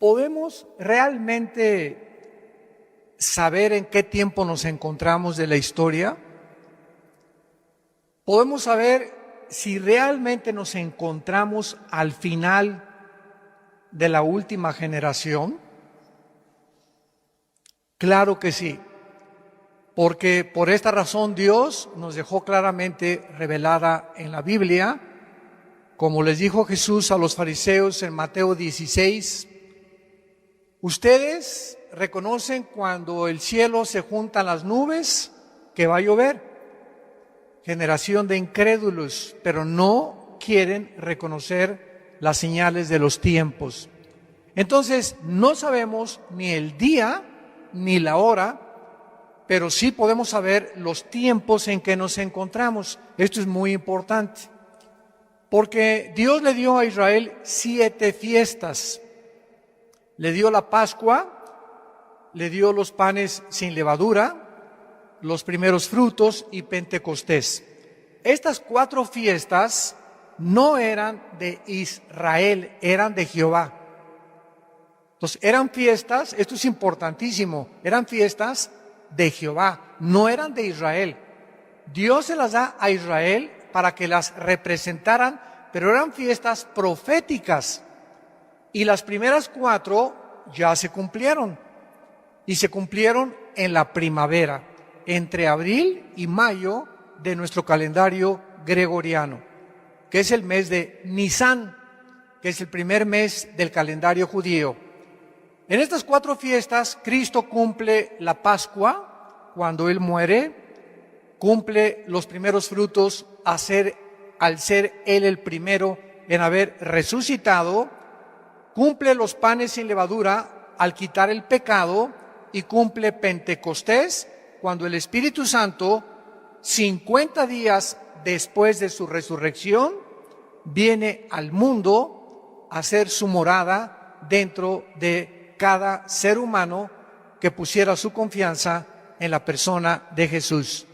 ¿podemos realmente saber en qué tiempo nos encontramos de la historia? ¿Podemos saber si realmente nos encontramos al final de la última generación? Claro que sí, porque por esta razón Dios nos dejó claramente revelada en la Biblia, como les dijo Jesús a los fariseos en Mateo 16, ustedes reconocen cuando el cielo se juntan las nubes que va a llover. Generación de incrédulos, pero no quieren reconocer las señales de los tiempos. Entonces, no sabemos ni el día ni la hora, pero sí podemos saber los tiempos en que nos encontramos. Esto es muy importante, porque Dios le dio a Israel 7 fiestas. Le dio la Pascua, le dio los panes sin levadura, los primeros frutos y Pentecostés. Estas 4 fiestas no eran de Israel, eran de Jehová. Entonces, eran fiestas, esto es importantísimo, eran fiestas de Jehová, no eran de Israel. Dios se las da a Israel para que las representaran, pero eran fiestas proféticas. Y las primeras 4 ya se cumplieron. Y se cumplieron en la primavera, entre abril y mayo de nuestro calendario gregoriano, que es el mes de Nisán, que es el primer mes del calendario judío. En estas 4 fiestas, Cristo cumple la Pascua, cuando Él muere, cumple los primeros frutos al ser Él el primero en haber resucitado, cumple los panes sin levadura al quitar el pecado y cumple Pentecostés, cuando el Espíritu Santo, 50 días después de su resurrección, viene al mundo a hacer su morada dentro de cada ser humano que pusiera su confianza en la persona de Jesús.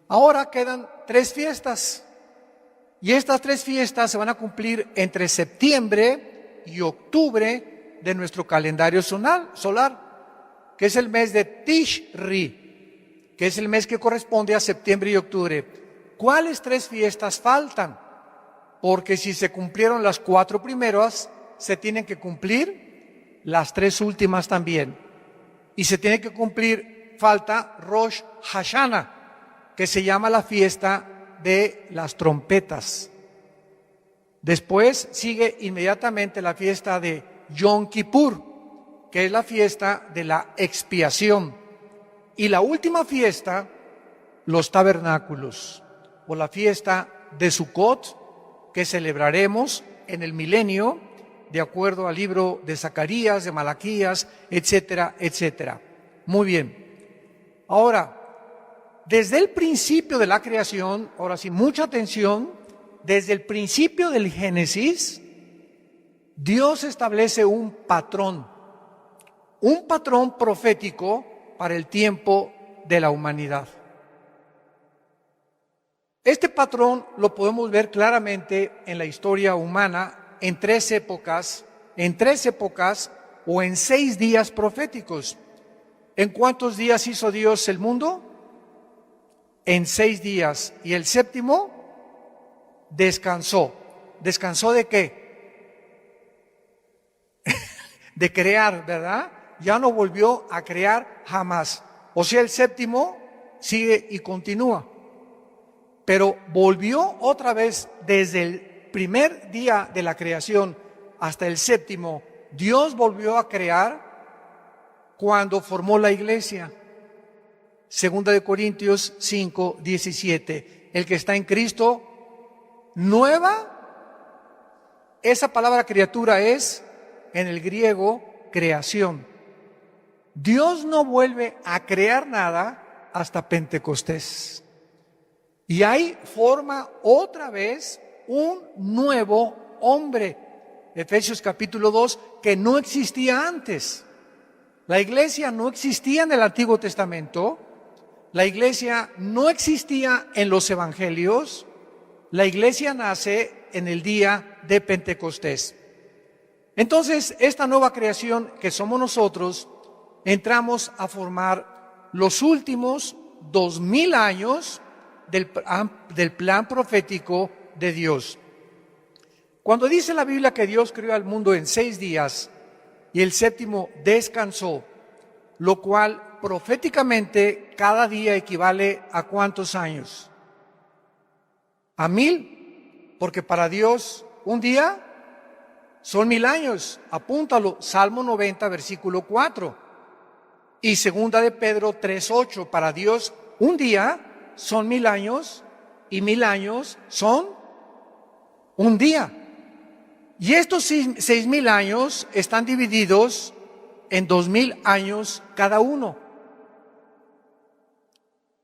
Ahora quedan 3 fiestas, y estas 3 fiestas se van a cumplir entre septiembre y octubre de nuestro calendario solar, que es el mes de Tishri, que es el mes que corresponde a septiembre y octubre. ¿Cuáles 3 fiestas faltan? Porque si se cumplieron las 4 primeras, se tienen que cumplir las 3 últimas también. Y se tiene que cumplir, falta Rosh Hashanah, que se llama la fiesta de las trompetas. Después sigue inmediatamente la fiesta de Yom Kippur, que es la fiesta de la expiación. Y la última fiesta, los tabernáculos, o la fiesta de Sukkot, que celebraremos en el milenio, de acuerdo al libro de Zacarías, de Malaquías, etcétera, etcétera. Muy bien. Ahora, desde el principio de la creación, ahora sí, mucha atención, desde el principio del Génesis, Dios establece un patrón profético para el tiempo de la humanidad. Este patrón lo podemos ver claramente en la historia humana en 3 épocas o en 6 días proféticos. ¿En cuántos días hizo Dios el mundo? En 6 días. ¿Y el séptimo? Descansó. ¿Descansó de qué? De crear, ¿verdad? Ya no volvió a crear jamás. O sea, el séptimo sigue y continúa. Pero volvió otra vez desde el primer día de la creación hasta el séptimo. Dios volvió a crear cuando formó la iglesia. 2 de Corintios 5, 17. El que está en Cristo, nueva, esa palabra criatura es, en el griego, creación. Dios no vuelve a crear nada hasta Pentecostés. Y ahí forma otra vez un nuevo hombre. Efesios capítulo 2, que no existía antes. La iglesia no existía en el Antiguo Testamento. La iglesia no existía en los evangelios. La iglesia nace en el día de Pentecostés. Entonces, esta nueva creación que somos nosotros, entramos a formar los últimos 2000 años del plan profético de Dios. Cuando dice la Biblia que Dios creó al mundo en 6 días y el séptimo descansó, lo cual proféticamente cada día equivale a ¿cuántos años? A 1000, porque para Dios un día son 1000 años. Apúntalo, Salmo 90, versículo 4. Y segunda de Pedro 3:8, para Dios un día son 1000 años y 1000 años son un día. Y estos 6000 años están divididos en 2000 años cada uno.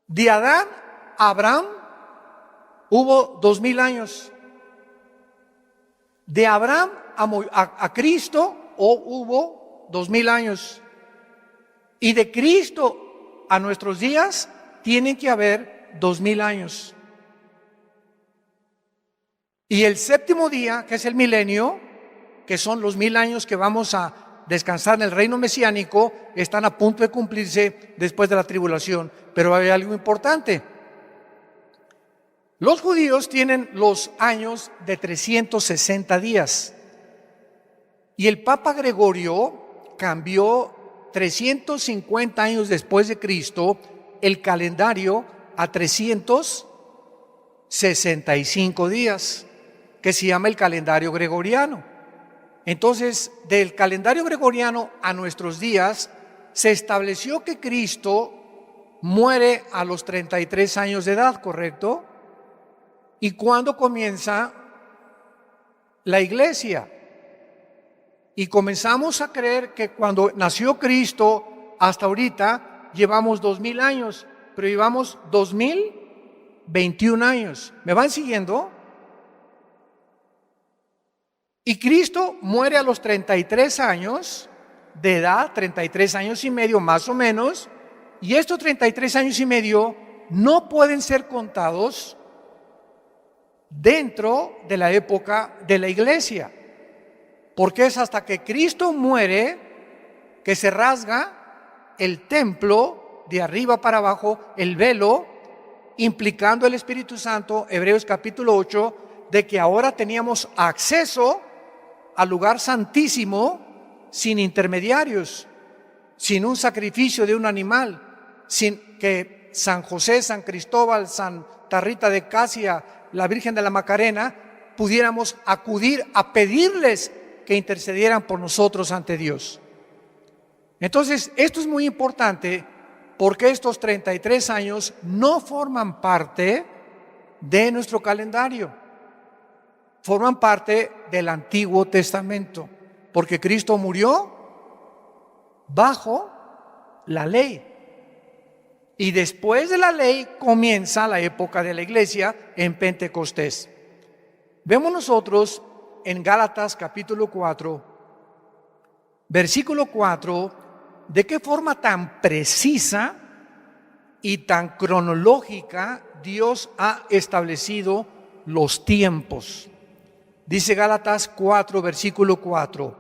De Adán a Abraham hubo 2000 años. De Abraham a Cristo hubo 2000 años. Y de Cristo a nuestros días tienen que haber 2000 años. Y el séptimo día, que es el milenio, que son los 1000 años que vamos a descansar en el reino mesiánico, están a punto de cumplirse después de la tribulación. Pero hay algo importante. Los judíos tienen los años de 360 días. Y el Papa Gregorio cambió 350 años después de Cristo el calendario a 365 días, que se llama el calendario gregoriano. Entonces, del calendario gregoriano a nuestros días, se estableció que Cristo muere a los 33 años de edad, ¿correcto? ¿Y cuándo comienza la iglesia? Y comenzamos a creer que cuando nació Cristo hasta ahorita llevamos 2000 años, pero llevamos 2021 años. ¿Me van siguiendo? Y Cristo muere a los 33 años de edad, 33 años y medio más o menos, y estos 33 años y medio no pueden ser contados dentro de la época de la iglesia, porque es hasta que Cristo muere que se rasga el templo de arriba para abajo, el velo, implicando el Espíritu Santo, Hebreos capítulo 8, de que ahora teníamos acceso al lugar santísimo sin intermediarios, sin un sacrificio de un animal, sin que San José, San Cristóbal, Santa Rita de Casia, la Virgen de la Macarena, pudiéramos acudir a pedirles que intercedieran por nosotros ante Dios. Entonces, esto es muy importante porque estos 33 años no forman parte de nuestro calendario, forman parte del Antiguo Testamento, porque Cristo murió bajo la ley. Y después de la ley comienza la época de la iglesia en Pentecostés. Vemos nosotros en Gálatas capítulo 4, versículo 4, de qué forma tan precisa y tan cronológica Dios ha establecido los tiempos. Dice Gálatas 4, versículo 4.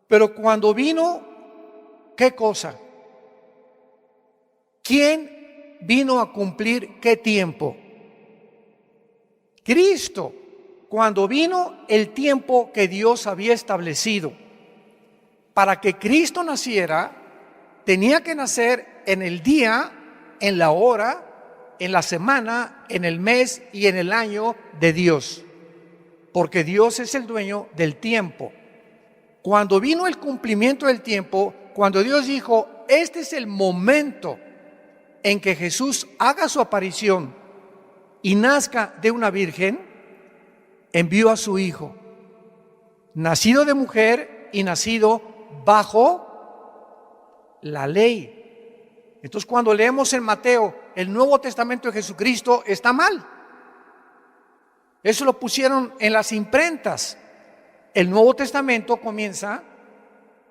Pero cuando vino, ¿qué cosa? ¿Quién vino a cumplir qué tiempo? Cristo. Cuando vino el tiempo que Dios había establecido. Para que Cristo naciera, tenía que nacer en el día, en la hora, en la semana, en el mes y en el año de Dios. Porque Dios es el dueño del tiempo. Cuando vino el cumplimiento del tiempo, cuando Dios dijo, este es el momento en que Jesús haga su aparición y nazca de una virgen, envió a su Hijo, nacido de mujer y nacido bajo la ley. Entonces, cuando leemos en Mateo el Nuevo Testamento de Jesucristo, está mal. Eso lo pusieron en las imprentas. El Nuevo Testamento comienza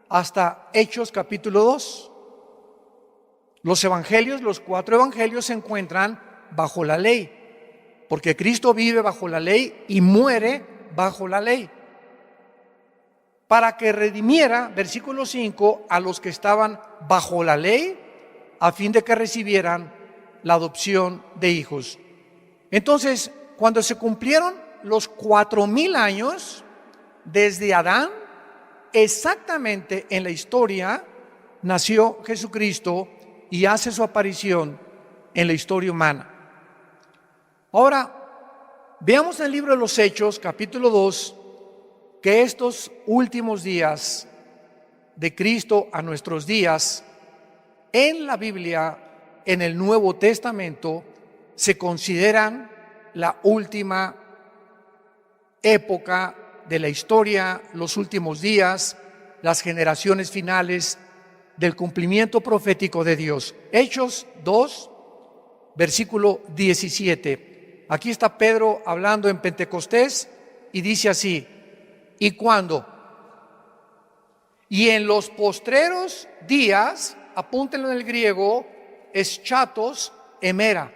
hasta Hechos capítulo 2. Los evangelios, los 4 evangelios se encuentran bajo la ley, porque Cristo vive bajo la ley y muere bajo la ley. para que redimiera, versículo 5, a los que estaban bajo la ley, a fin de que recibieran la adopción de hijos. Entonces, cuando se cumplieron los 4,000 años desde Adán, exactamente en la historia nació Jesucristo y hace su aparición en la historia humana. Ahora, veamos en el libro de los Hechos, capítulo 2, que estos últimos días de Cristo a nuestros días, en la Biblia, en el Nuevo Testamento, se consideran la última época de la historia, los últimos días, las generaciones finales del cumplimiento profético de Dios. Hechos 2, versículo 17. Aquí está Pedro hablando en Pentecostés y dice así: ¿y cuándo? Y en los postreros días, apúntenlo en el griego, eschatos emera.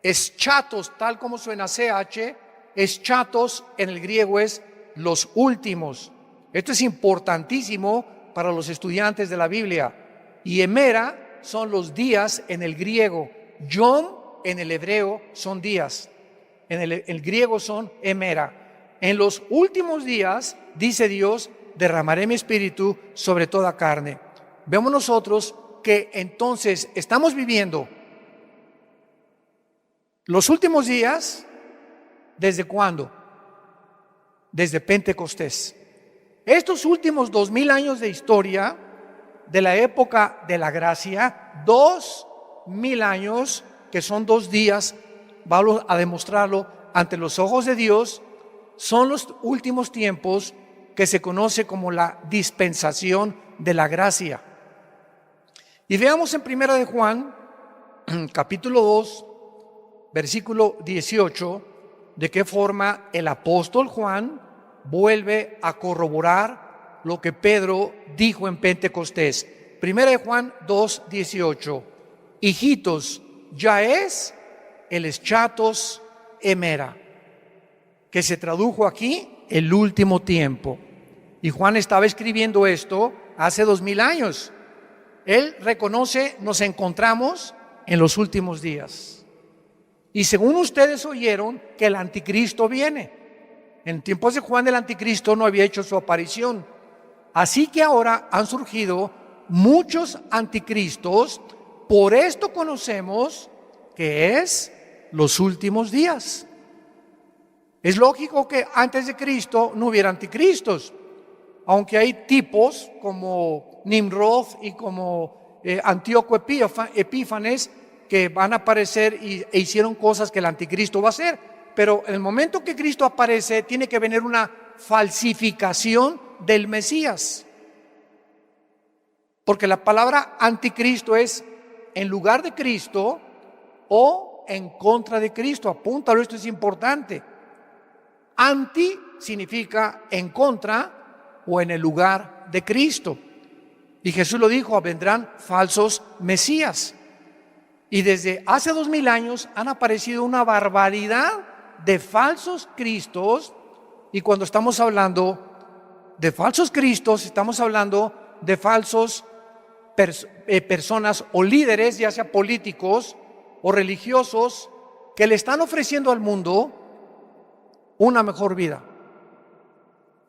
Eschatos, tal como suena CH, eschatos en el griego es los últimos. Esto es importantísimo para los estudiantes de la Biblia. Y emera son los días en el griego. Yom en el hebreo son días. En el griego son emera. En los últimos días, dice Dios, derramaré mi espíritu sobre toda carne. Vemos nosotros que entonces estamos viviendo los últimos días. ¿Desde cuándo? Desde Pentecostés. Estos últimos 2,000 años de historia de la época de la gracia, 2,000 años, que son 2 días, vamos a demostrarlo ante los ojos de Dios, son los últimos tiempos que se conoce como la dispensación de la gracia. Y veamos en 1 de Juan, capítulo 2, versículo 18, de qué forma el apóstol Juan vuelve a corroborar lo que Pedro dijo en Pentecostés. 1 de Juan 2, 18. Hijitos, ya es el eschatos emera, que se tradujo aquí el último tiempo. Y Juan estaba escribiendo esto hace 2,000 años. Él reconoce, nos encontramos en los últimos días. Y según ustedes oyeron que el anticristo viene. En tiempos de Juan el anticristo no había hecho su aparición. Así que ahora han surgido muchos anticristos. Por esto conocemos que es los últimos días. Es lógico que antes de Cristo no hubiera anticristos, aunque hay tipos como Nimrod y como Antíoco Epífanes que van a aparecer e hicieron cosas que el anticristo va a hacer. Pero en el momento que Cristo aparece, tiene que venir una falsificación del Mesías. Porque la palabra anticristo es en lugar de Cristo o en contra de Cristo. Apúntalo, esto es importante. Anti significa en contra o en el lugar de Cristo. Y Jesús lo dijo, vendrán falsos mesías. Y desde hace 2,000 años han aparecido una barbaridad de falsos cristos. Y cuando estamos hablando de falsos cristos, estamos hablando de falsos personas o líderes, ya sea políticos o religiosos, que le están ofreciendo al mundo una mejor vida,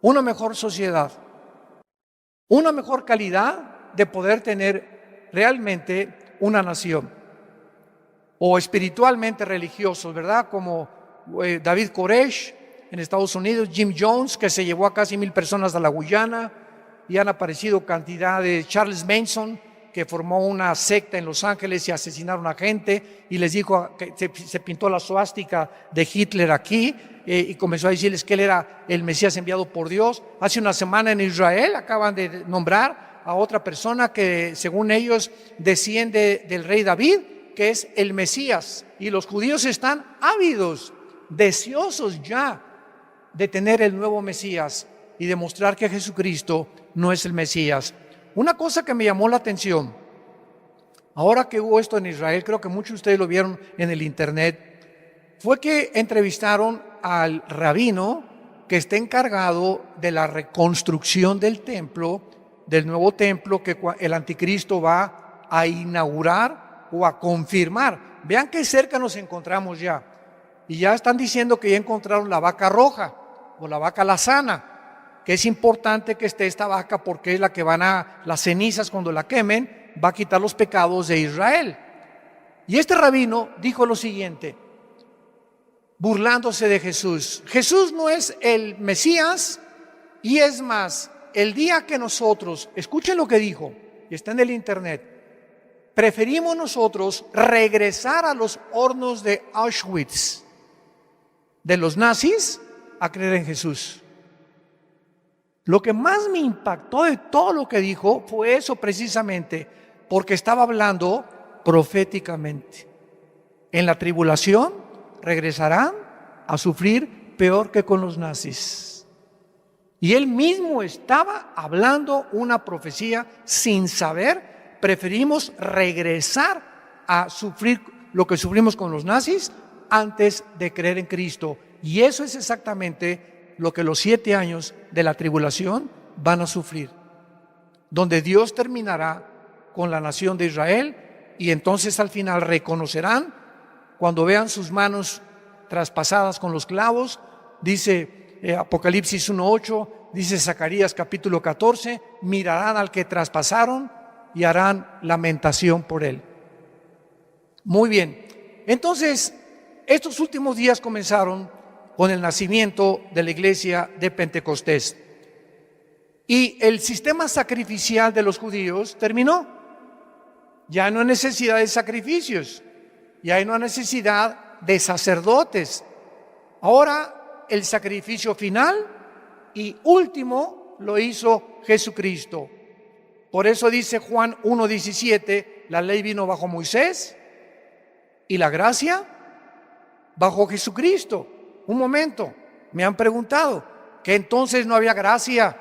una mejor sociedad, una mejor calidad de poder tener realmente una nación. O espiritualmente religiosos, ¿verdad? Como David Koresh en Estados Unidos, Jim Jones, que se llevó a casi 1,000 personas a la Guyana, y han aparecido cantidad de Charles Manson, que formó una secta en Los Ángeles y asesinaron a gente, y les dijo que se pintó la suástica de Hitler aquí, y comenzó a decirles que él era el Mesías enviado por Dios. Hace una semana en Israel acaban de nombrar a otra persona que según ellos desciende del rey David, que es el Mesías, y los judíos están ávidos, deseosos ya de tener el nuevo Mesías y demostrar que Jesucristo no es el Mesías. Una cosa que me llamó la atención, ahora que hubo esto en Israel, creo que muchos de ustedes lo vieron en el internet, fue que entrevistaron al rabino que está encargado de la reconstrucción del templo, del nuevo templo que el anticristo va a inaugurar o a confirmar. Vean qué cerca nos encontramos ya. Y ya están diciendo que ya encontraron la vaca roja o la vaca lazana, que es importante que esté esta vaca porque es la que las cenizas cuando la quemen, va a quitar los pecados de Israel. Y este rabino dijo lo siguiente, burlándose de Jesús. Jesús no es el Mesías, y es más, el día que nosotros, escuchen lo que dijo, y está en el internet, preferimos nosotros regresar a los hornos de Auschwitz de los nazis a creer en Jesús. Lo que más me impactó de todo lo que dijo fue eso precisamente, porque estaba hablando proféticamente. En la tribulación regresarán a sufrir peor que con los nazis. Y él mismo estaba hablando una profecía sin saber. Preferimos regresar a sufrir lo que sufrimos con los nazis antes de creer en Cristo. Y eso es exactamente lo que los 7 años de la tribulación van a sufrir, donde Dios terminará con la nación de Israel, y entonces al final reconocerán, cuando vean sus manos traspasadas con los clavos, dice Apocalipsis 1:8, dice Zacarías capítulo 14, mirarán al que traspasaron y harán lamentación por él. Muy bien, entonces estos últimos días comenzaron con el nacimiento de la iglesia de Pentecostés. Y el sistema sacrificial de los judíos terminó. Ya no hay necesidad de sacrificios, ya no hay necesidad de sacerdotes. Ahora el sacrificio final y último lo hizo Jesucristo. Por eso dice Juan 1:17, la ley vino bajo Moisés y la gracia bajo Jesucristo. Un momento, me han preguntado, ¿que entonces no había gracia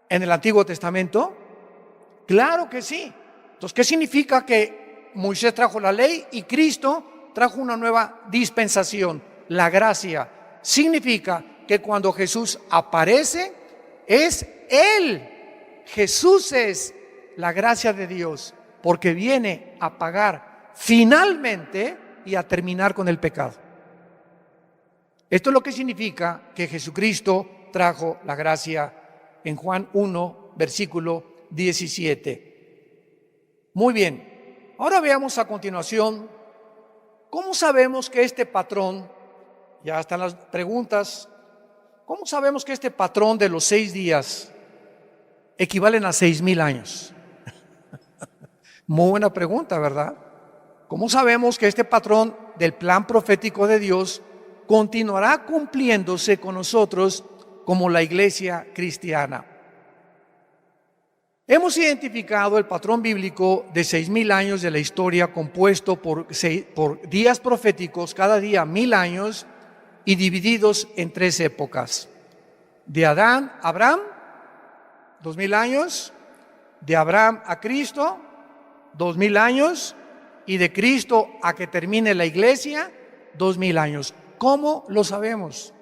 en el Antiguo Testamento? Claro que sí. Entonces, ¿qué significa que Moisés trajo la ley y Cristo trajo una nueva dispensación? La gracia significa que cuando Jesús aparece, es Él. Jesús es la gracia de Dios, porque viene a pagar finalmente y a terminar con el pecado. Esto es lo que significa que Jesucristo trajo la gracia en Juan 1, versículo 17. Muy bien, ahora veamos a continuación cómo sabemos que este patrón, ya están las preguntas, ¿cómo sabemos que este patrón de los 6 días equivalen a 6,000 años? Muy buena pregunta, ¿verdad? ¿Cómo sabemos que este patrón del plan profético de Dios continuará cumpliéndose con nosotros como la iglesia cristiana? Hemos identificado el patrón bíblico de 6,000 años de la historia, compuesto por días proféticos, cada día 1,000 años, y divididos en 3 épocas. De Adán a Abraham, 2,000 años. De Abraham a Cristo, 2,000 años. Y de Cristo a que termine la iglesia, 2,000 años. ¿Cómo lo sabemos?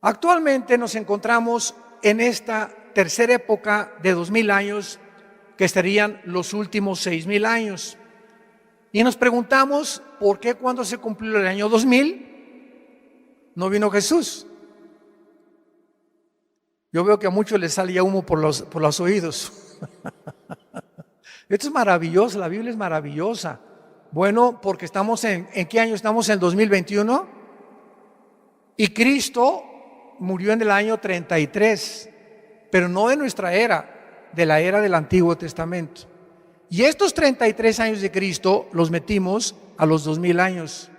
Actualmente nos encontramos en esta tercera época de 2,000 años, que serían los últimos 6,000 años. Y nos preguntamos, ¿por qué cuando se cumplió el año 2000 no vino Jesús? Yo veo que a muchos les salía humo por los oídos. Esto es maravilloso, la Biblia es maravillosa. Bueno, porque estamos ¿en qué año estamos? En 2021. Y Cristo murió en el año 33, pero no de nuestra era, de la era del Antiguo Testamento. Y estos 33 años de Cristo los metimos a los 2,000 años.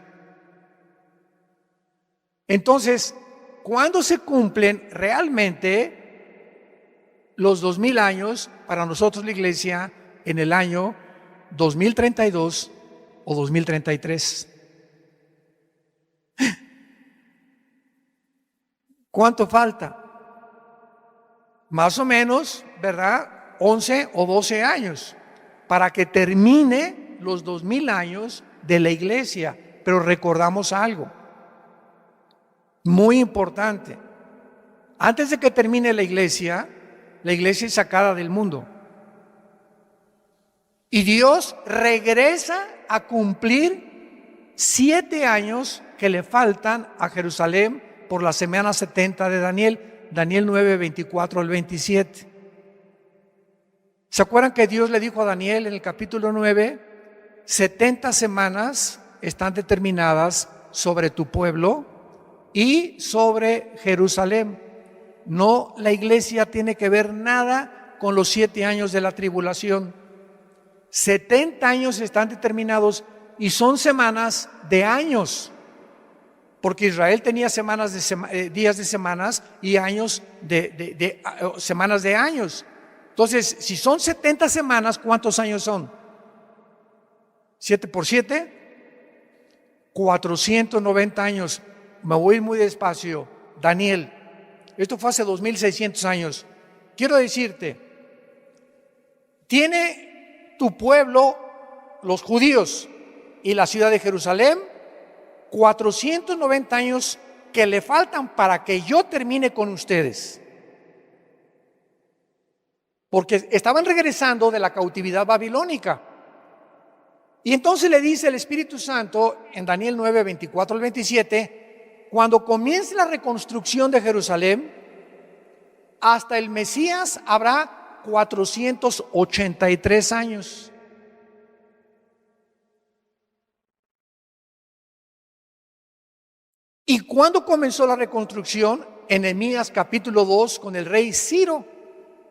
Entonces, ¿cuándo se cumplen realmente los 2,000 años para nosotros la iglesia? En el año 2032 o 2033. ¿Cuánto falta? Más o menos, ¿verdad? 11 o 12 años para que termine los 2,000 años de la iglesia. Pero recordamos algo. Muy importante. Antes de que termine la iglesia es sacada del mundo. Y Dios regresa a cumplir 7 años que le faltan a Jerusalén por la semana 70 de Daniel, Daniel 9, 24 al 27. ¿Se acuerdan que Dios le dijo a Daniel en el capítulo 9, 70 semanas están determinadas sobre tu pueblo y sobre Jerusalén? No, la iglesia tiene que ver nada con los 7 años de la tribulación. 70 años están determinados y son semanas de años, porque Israel tenía semanas de días de semanas y años de semanas de años. Entonces, si son 70 semanas, ¿cuántos años son? 7 por 7, 490 años. Me voy muy despacio. Daniel, esto fue hace 2600 años. Quiero decirte, tiene tu pueblo, los judíos y la ciudad de Jerusalén, 490 años que le faltan para que yo termine con ustedes. Porque estaban regresando de la cautividad babilónica. Y entonces le dice el Espíritu Santo en Daniel 9, 24 al 27, cuando comience la reconstrucción de Jerusalén, hasta el Mesías habrá 483 años. ¿Y cuándo comenzó la reconstrucción? En Nehemías capítulo 2 con el rey Ciro.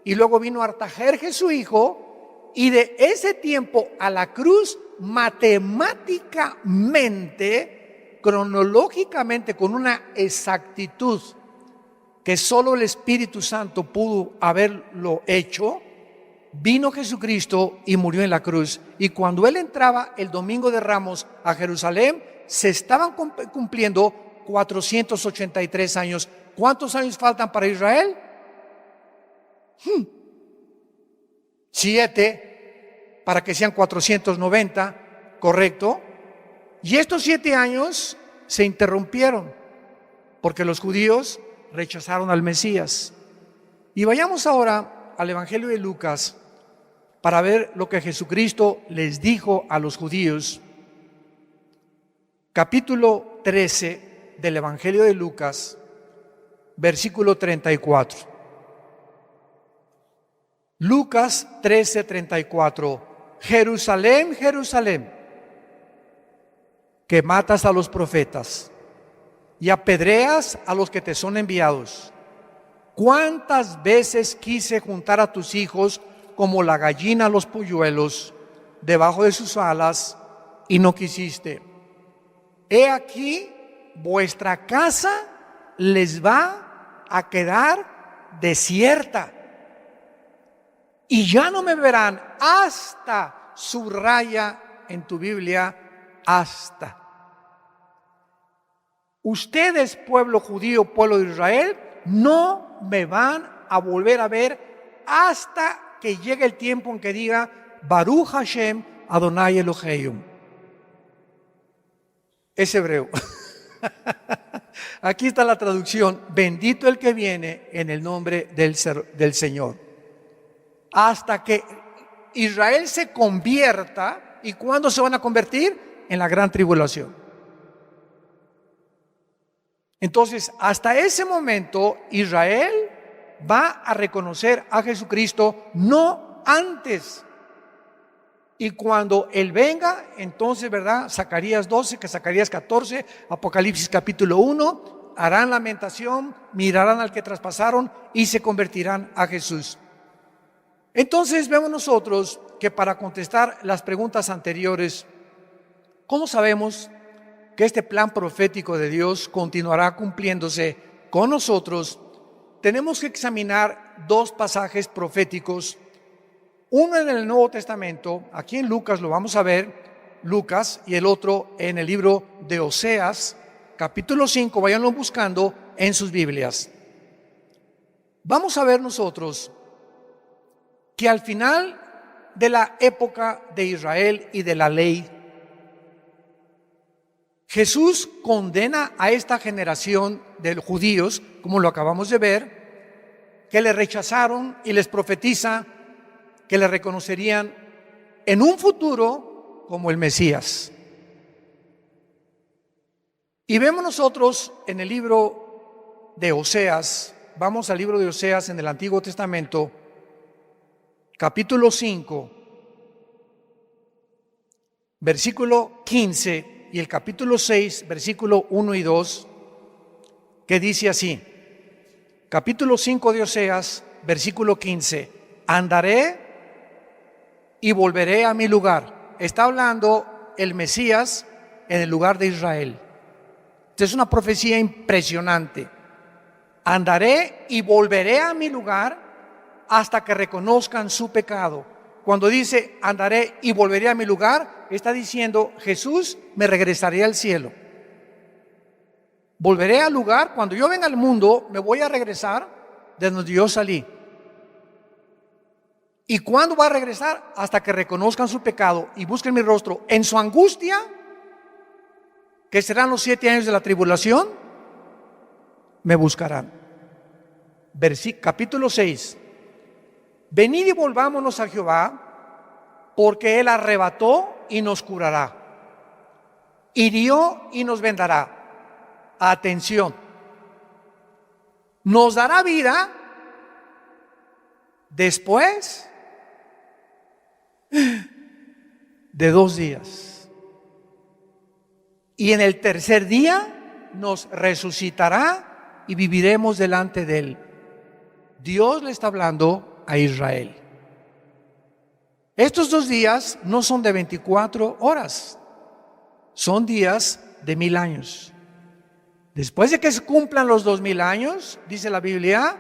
Y luego vino Artajerjes su hijo, y de ese tiempo a la cruz, matemáticamente, cronológicamente, con una exactitud que solo el Espíritu Santo pudo haberlo hecho, vino Jesucristo y murió en la cruz. Y cuando Él entraba el domingo de Ramos a Jerusalén, se estaban cumpliendo 483 años. ¿Cuántos años faltan para Israel? 7 para que sean 490, ¿correcto? Y estos 7 años se interrumpieron porque los judíos rechazaron al Mesías. Y vayamos ahora al Evangelio de Lucas para ver lo que Jesucristo les dijo a los judíos. Capítulo 13 del Evangelio de Lucas, versículo 34. Lucas 13:34. Jerusalén, Jerusalén, que matas a los profetas y apedreas a los que te son enviados. ¿Cuántas veces quise juntar a tus hijos como la gallina a los polluelos debajo de sus alas y no quisiste? He aquí, vuestra casa les va a quedar desierta. Y ya no me verán hasta, subraya en tu Biblia, hasta. Ustedes, pueblo judío, pueblo de Israel, no me van a volver a ver hasta que llegue el tiempo en que diga Baruch Hashem Adonai Eloheinu. Es hebreo. Aquí está la traducción: bendito el que viene en el nombre del Señor. Hasta que Israel se convierta. ¿Y cuándo se van a convertir? En la gran tribulación. Entonces, hasta ese momento, Israel va a reconocer a Jesucristo, no antes. Y cuando Él venga, entonces, ¿verdad? Zacarías 12, que Zacarías 14, Apocalipsis capítulo 1, harán lamentación, mirarán al que traspasaron y se convertirán a Jesús. Entonces vemos nosotros que para contestar las preguntas anteriores, ¿cómo sabemos que este plan profético de Dios continuará cumpliéndose con nosotros? Tenemos que examinar 2 pasajes proféticos, uno en el Nuevo Testamento, aquí en Lucas lo vamos a ver, Lucas, y el otro en el libro de Oseas, capítulo 5, váyanlo buscando en sus Biblias. Vamos a ver nosotros que al final de la época de Israel y de la ley, Jesús condena a esta generación de judíos, como lo acabamos de ver, que le rechazaron, y les profetiza que le reconocerían en un futuro como el Mesías. Y vemos nosotros en el libro de Oseas, vamos al libro de Oseas en el Antiguo Testamento, capítulo 5, versículo 15, y el capítulo 6, versículo 1 y 2, que dice así, capítulo 5 de Oseas, versículo 15, andaré y volveré a mi lugar. Está hablando el Mesías en el lugar de Israel. Esta es una profecía impresionante. Andaré y volveré a mi lugar hasta que reconozcan su pecado. Cuando dice andaré y volveré a mi lugar, está diciendo Jesús, me regresaré al cielo. Volveré al lugar, cuando yo venga al mundo, me voy a regresar de donde yo salí. ¿Y cuándo va a regresar? Hasta que reconozcan su pecado y busquen mi rostro en su angustia, que serán los 7 años de la tribulación, me buscarán. Capítulo 6. Venid y volvámonos a Jehová, porque Él arrebató y nos curará, hirió y nos vendará. Atención, nos dará vida después de 2 días. Y en el tercer día nos resucitará y viviremos delante de Él. Dios le está hablando a Israel. Estos 2 días no son de 24 horas, son días de 1000 años. Después de que se cumplan los 2000 años, dice la Biblia,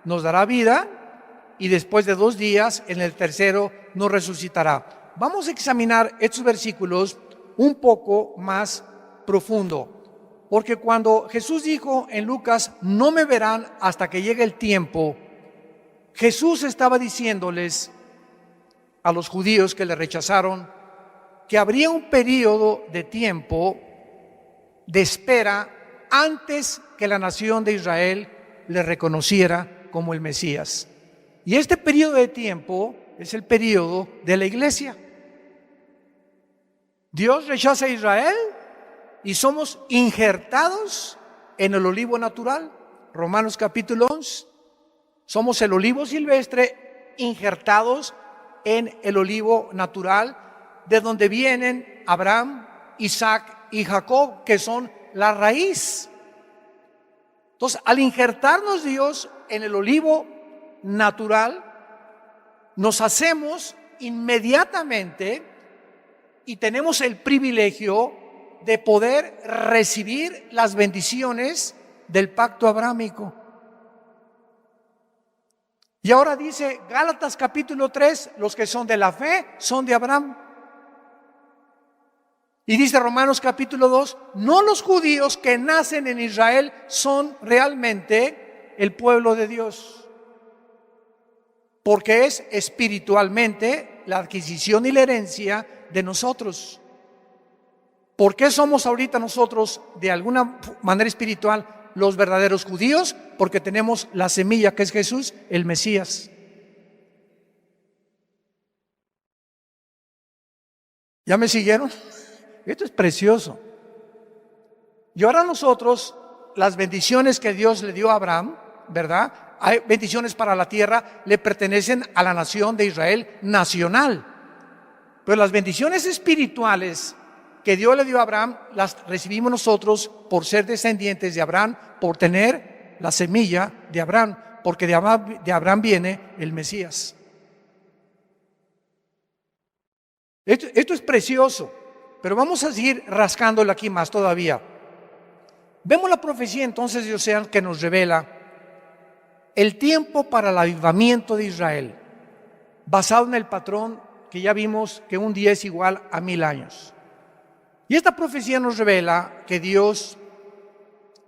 nos dará vida y después de 2 días, en el tercero, nos resucitará. Vamos a examinar estos versículos un poco más profundo, porque cuando Jesús dijo en Lucas, no me verán hasta que llegue el tiempo, Jesús estaba diciéndoles a los judíos que le rechazaron que habría un periodo de tiempo de espera antes que la nación de Israel le reconociera como el Mesías. Y este periodo de tiempo es el periodo de la iglesia. Dios rechaza a Israel y somos injertados en el olivo natural. Romanos capítulo 11. Somos el olivo silvestre injertados en el olivo natural, de donde vienen Abraham, Isaac y Jacob, que son la raíz. Entonces, al injertarnos Dios en el olivo natural, nos hacemos inmediatamente y tenemos el privilegio de poder recibir las bendiciones del pacto abrámico. Y ahora dice Gálatas capítulo 3, los que son de la fe son de Abraham. Y dice Romanos capítulo 2, no los judíos que nacen en Israel son realmente el pueblo de Dios, porque es espiritualmente la adquisición y la herencia de nosotros. ¿Por qué somos ahorita nosotros de alguna manera espiritual los verdaderos judíos? Porque tenemos la semilla que es Jesús, el Mesías. ¿Ya me siguieron? Esto es precioso. Y ahora nosotros, las bendiciones que Dios le dio a Abraham, ¿verdad? Hay bendiciones para la tierra, le pertenecen a la nación de Israel nacional. Pero las bendiciones espirituales que Dios le dio a Abraham, las recibimos nosotros por ser descendientes de Abraham, por tener la semilla de Abraham, porque de Abraham viene el Mesías. Esto es precioso, pero vamos a seguir rascándolo aquí más todavía. Vemos la profecía entonces de Oseas que nos revela el tiempo para el avivamiento de Israel, basado en el patrón que ya vimos que un día es igual a 1000 años. Y esta profecía nos revela que Dios,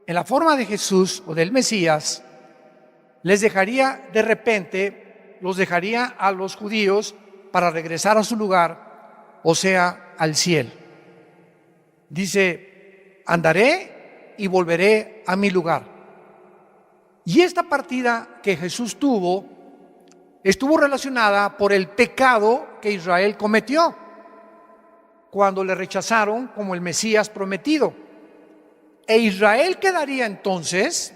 en la forma de Jesús o del Mesías, les dejaría de repente, los dejaría a los judíos para regresar a su lugar, o sea, al cielo. Dice andaré y volveré a mi lugar. Y esta partida que Jesús tuvo estuvo relacionada por el pecado que Israel cometió cuando le rechazaron como el Mesías prometido. E Israel quedaría entonces,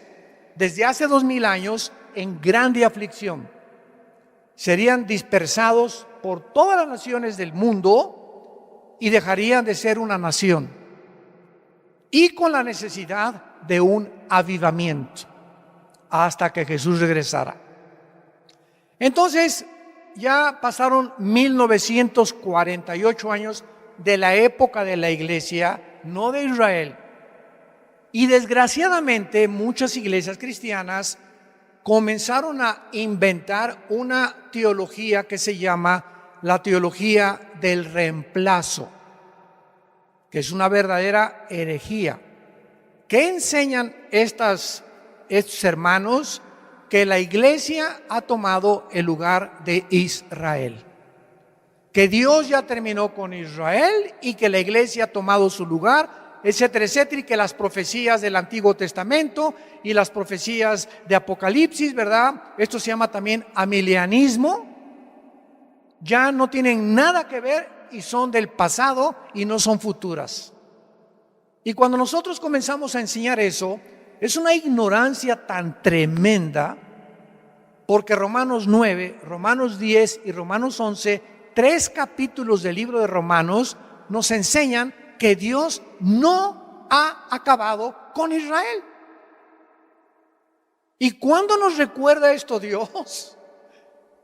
desde hace 2000 años, en grande aflicción. Serían dispersados por todas las naciones del mundo y dejarían de ser una nación. Y con la necesidad de un avivamiento hasta que Jesús regresara. Entonces, ya pasaron 1948 años de la época de la iglesia, no de Israel. Y desgraciadamente muchas iglesias cristianas comenzaron a inventar una teología que se llama la teología del reemplazo, que es una verdadera herejía. ¿Qué enseñan estos hermanos? Que la iglesia ha tomado el lugar de Israel, que Dios ya terminó con Israel y que la iglesia ha tomado su lugar, etcétera, etcétera, y que las profecías del Antiguo Testamento y las profecías de Apocalipsis, ¿verdad? Esto se llama también amilianismo, ya no tienen nada que ver y son del pasado y no son futuras. Y cuando nosotros comenzamos a enseñar eso, es una ignorancia tan tremenda, porque Romanos 9, Romanos 10 y Romanos 11, 3 capítulos del libro de Romanos, nos enseñan que Dios no ha acabado con Israel. ¿Y cuándo nos recuerda esto Dios?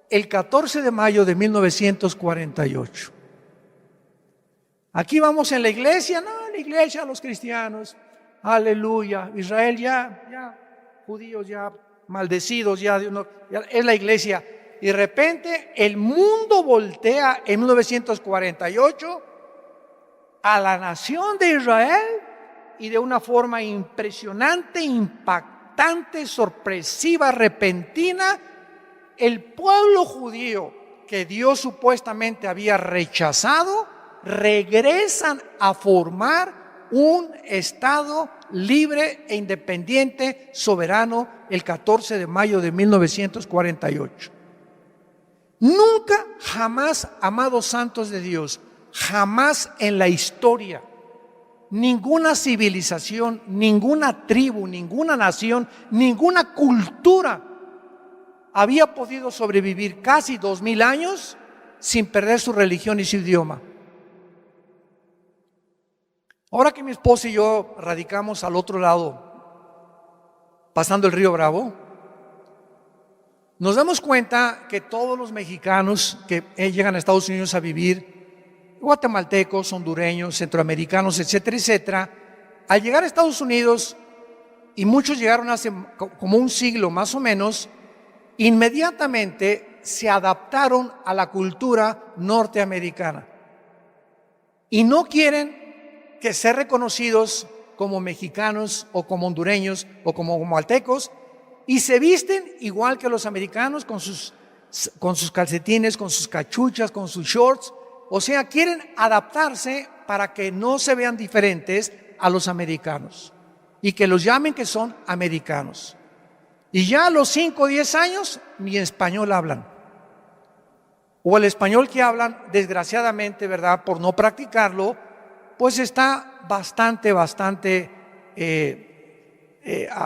El 14 de mayo de 1948. Aquí vamos en la iglesia, los cristianos. Aleluya, Israel ya, judíos ya maldecidos, ya es la iglesia. Y de repente el mundo voltea en 1948 a la nación de Israel y de una forma impresionante, impactante, sorpresiva, repentina, el pueblo judío que Dios supuestamente había rechazado, regresan a formar un Estado libre e independiente, soberano, el 14 de mayo de 1948. Nunca, jamás, amados santos de Dios, jamás en la historia, ninguna civilización, ninguna tribu, ninguna nación, ninguna cultura había podido sobrevivir casi 2000 años sin perder su religión y su idioma. Ahora que mi esposa y yo radicamos al otro lado, pasando el río Bravo, nos damos cuenta que todos los mexicanos que llegan a Estados Unidos a vivir, guatemaltecos, hondureños, centroamericanos, etcétera, etcétera, al llegar a Estados Unidos, y muchos llegaron hace como un siglo más o menos, inmediatamente se adaptaron a la cultura norteamericana y no quieren que ser reconocidos como mexicanos o como hondureños o como guatemaltecos, y se visten igual que los americanos con sus calcetines, con sus cachuchas, con sus shorts. O sea, quieren adaptarse para que no se vean diferentes a los americanos y que los llamen que son americanos. Y ya a los 5 o 10 años ni español hablan, o el español que hablan, desgraciadamente, ¿verdad?, por no practicarlo, pues está bastante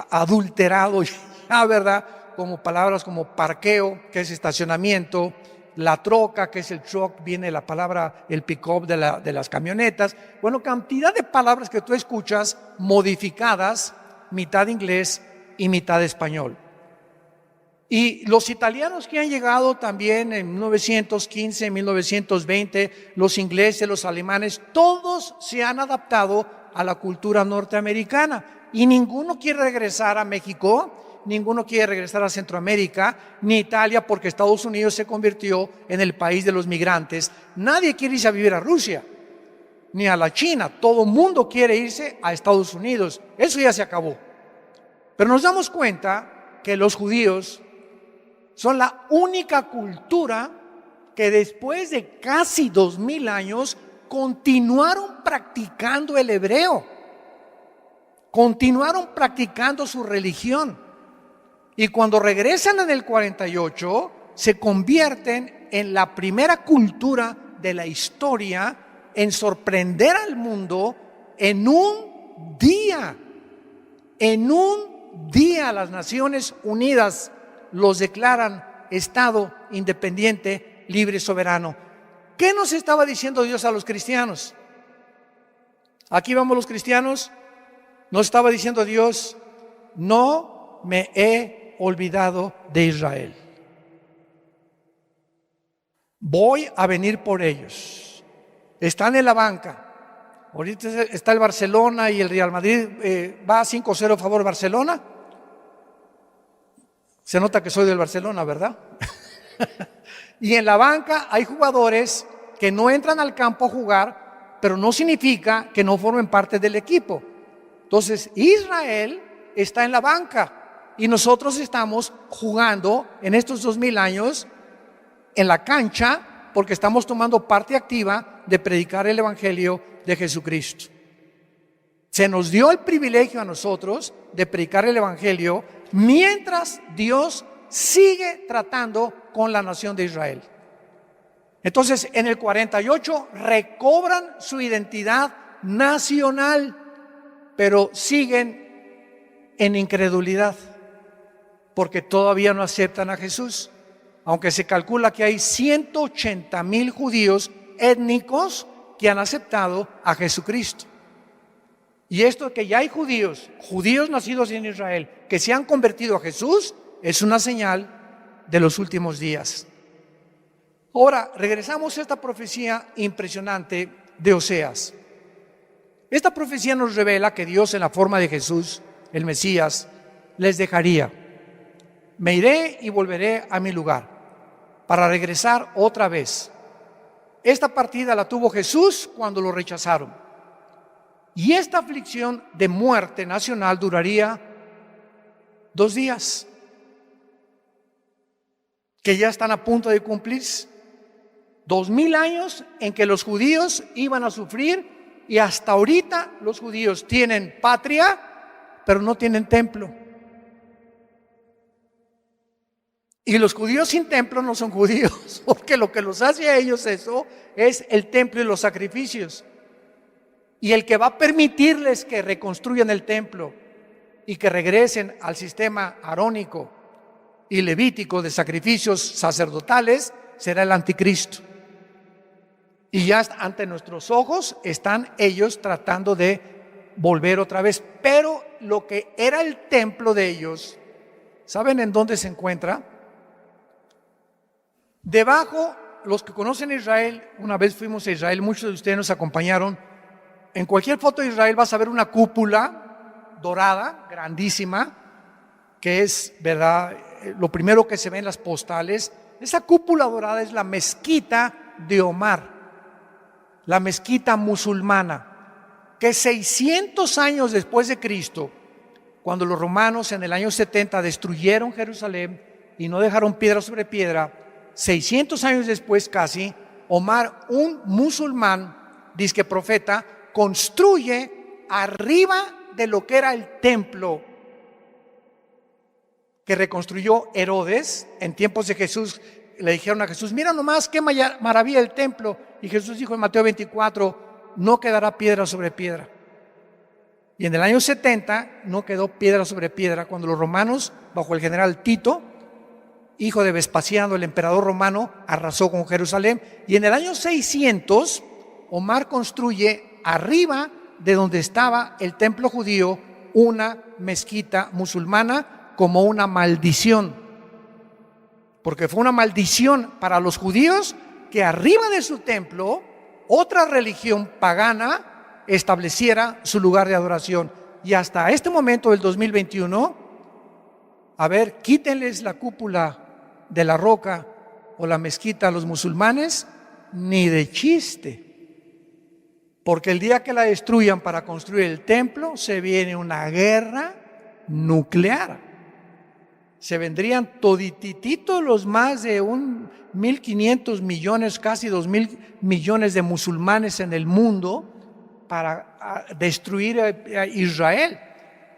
adulterado ya, ¿verdad? Como palabras como parqueo, que es estacionamiento, la troca, que es el truck, viene la palabra, el pick-up de las camionetas. Bueno, cantidad de palabras que tú escuchas modificadas, mitad inglés y mitad español. Y los italianos que han llegado también en 1915, 1920, los ingleses, los alemanes, todos se han adaptado a la cultura norteamericana y ninguno quiere regresar a México, ninguno quiere regresar a Centroamérica, ni Italia, porque Estados Unidos se convirtió en el país de los migrantes. Nadie quiere irse a vivir a Rusia, ni a la China. Todo el mundo quiere irse a Estados Unidos. Eso ya se acabó. Pero nos damos cuenta que los judíos son la única cultura que después de casi 2000 años continuaron practicando el hebreo. continuaron practicando su religión. Y cuando regresan en el 48, se convierten en la primera cultura de la historia en sorprender al mundo en un día. En un día las Naciones Unidas los declaran Estado independiente, libre y soberano. ¿Qué nos estaba diciendo Dios a los cristianos? Aquí vamos los cristianos. Nos estaba diciendo Dios: no me he olvidado de Israel. Voy a venir por ellos. Están en la banca. Ahorita está el Barcelona y el Real Madrid. Va 5-0 a favor de Barcelona. Se nota que soy del Barcelona, ¿verdad? Y en la banca hay jugadores que no entran al campo a jugar, pero no significa que no formen parte del equipo. Entonces, Israel está en la banca y nosotros estamos jugando en estos 2000 años en la cancha porque estamos tomando parte activa de predicar el Evangelio de Jesucristo. Se nos dio el privilegio a nosotros de predicar el Evangelio mientras Dios sigue tratando con la nación de Israel. Entonces, en el 48 recobran su identidad nacional, pero siguen en incredulidad porque todavía no aceptan a Jesús, aunque se calcula que hay 180,000 judíos étnicos que han aceptado a Jesucristo. Y esto que ya hay judíos nacidos en Israel, que se han convertido a Jesús, es una señal de los últimos días. Ahora, regresamos a esta profecía impresionante de Oseas. Esta profecía nos revela que Dios, en la forma de Jesús, el Mesías, les dejaría. Me iré y volveré a mi lugar para regresar otra vez. Esta partida la tuvo Jesús cuando lo rechazaron. Y esta aflicción de muerte nacional duraría 2 días, que ya están a punto de cumplirse. 2000 años en que los judíos iban a sufrir, y hasta ahorita los judíos tienen patria, pero no tienen templo. Y los judíos sin templo no son judíos, porque lo que los hace a ellos eso es el templo y los sacrificios. Y el que va a permitirles que reconstruyan el templo y que regresen al sistema arónico y levítico de sacrificios sacerdotales será el anticristo. Y ya ante nuestros ojos están ellos tratando de volver otra vez. Pero lo que era el templo de ellos, ¿saben en dónde se encuentra? Debajo, los que conocen Israel, una vez fuimos a Israel, muchos de ustedes nos acompañaron. En cualquier foto de Israel vas a ver una cúpula dorada, grandísima, que es, ¿verdad?, lo primero que se ve en las postales. Esa cúpula dorada es la mezquita de Omar, la mezquita musulmana, que 600 años después de Cristo, cuando los romanos en el año 70 destruyeron Jerusalén y no dejaron piedra sobre piedra, 600 años después casi, Omar, un musulmán, dizque profeta, construye arriba de lo que era el templo que reconstruyó Herodes en tiempos de Jesús. Le dijeron a Jesús: mira nomás qué maravilla el templo. Y Jesús dijo en Mateo 24: no quedará piedra sobre piedra. Y en el año 70 no quedó piedra sobre piedra cuando los romanos, bajo el general Tito, hijo de Vespasiano, el emperador romano, arrasó con Jerusalén. Y en el año 600 Omar construye arriba de donde estaba el templo judío una mezquita musulmana como una maldición, porque fue una maldición para los judíos que arriba de su templo otra religión pagana estableciera su lugar de adoración. Y hasta este momento del 2021, a ver, quítenles la cúpula de la roca o la mezquita a los musulmanes, ni de chiste. Porque el día que la destruyan para construir el templo, se viene una guerra nuclear. Se vendrían toditititos los más de 1.500 millones, casi 2.000 millones de musulmanes en el mundo para destruir a Israel.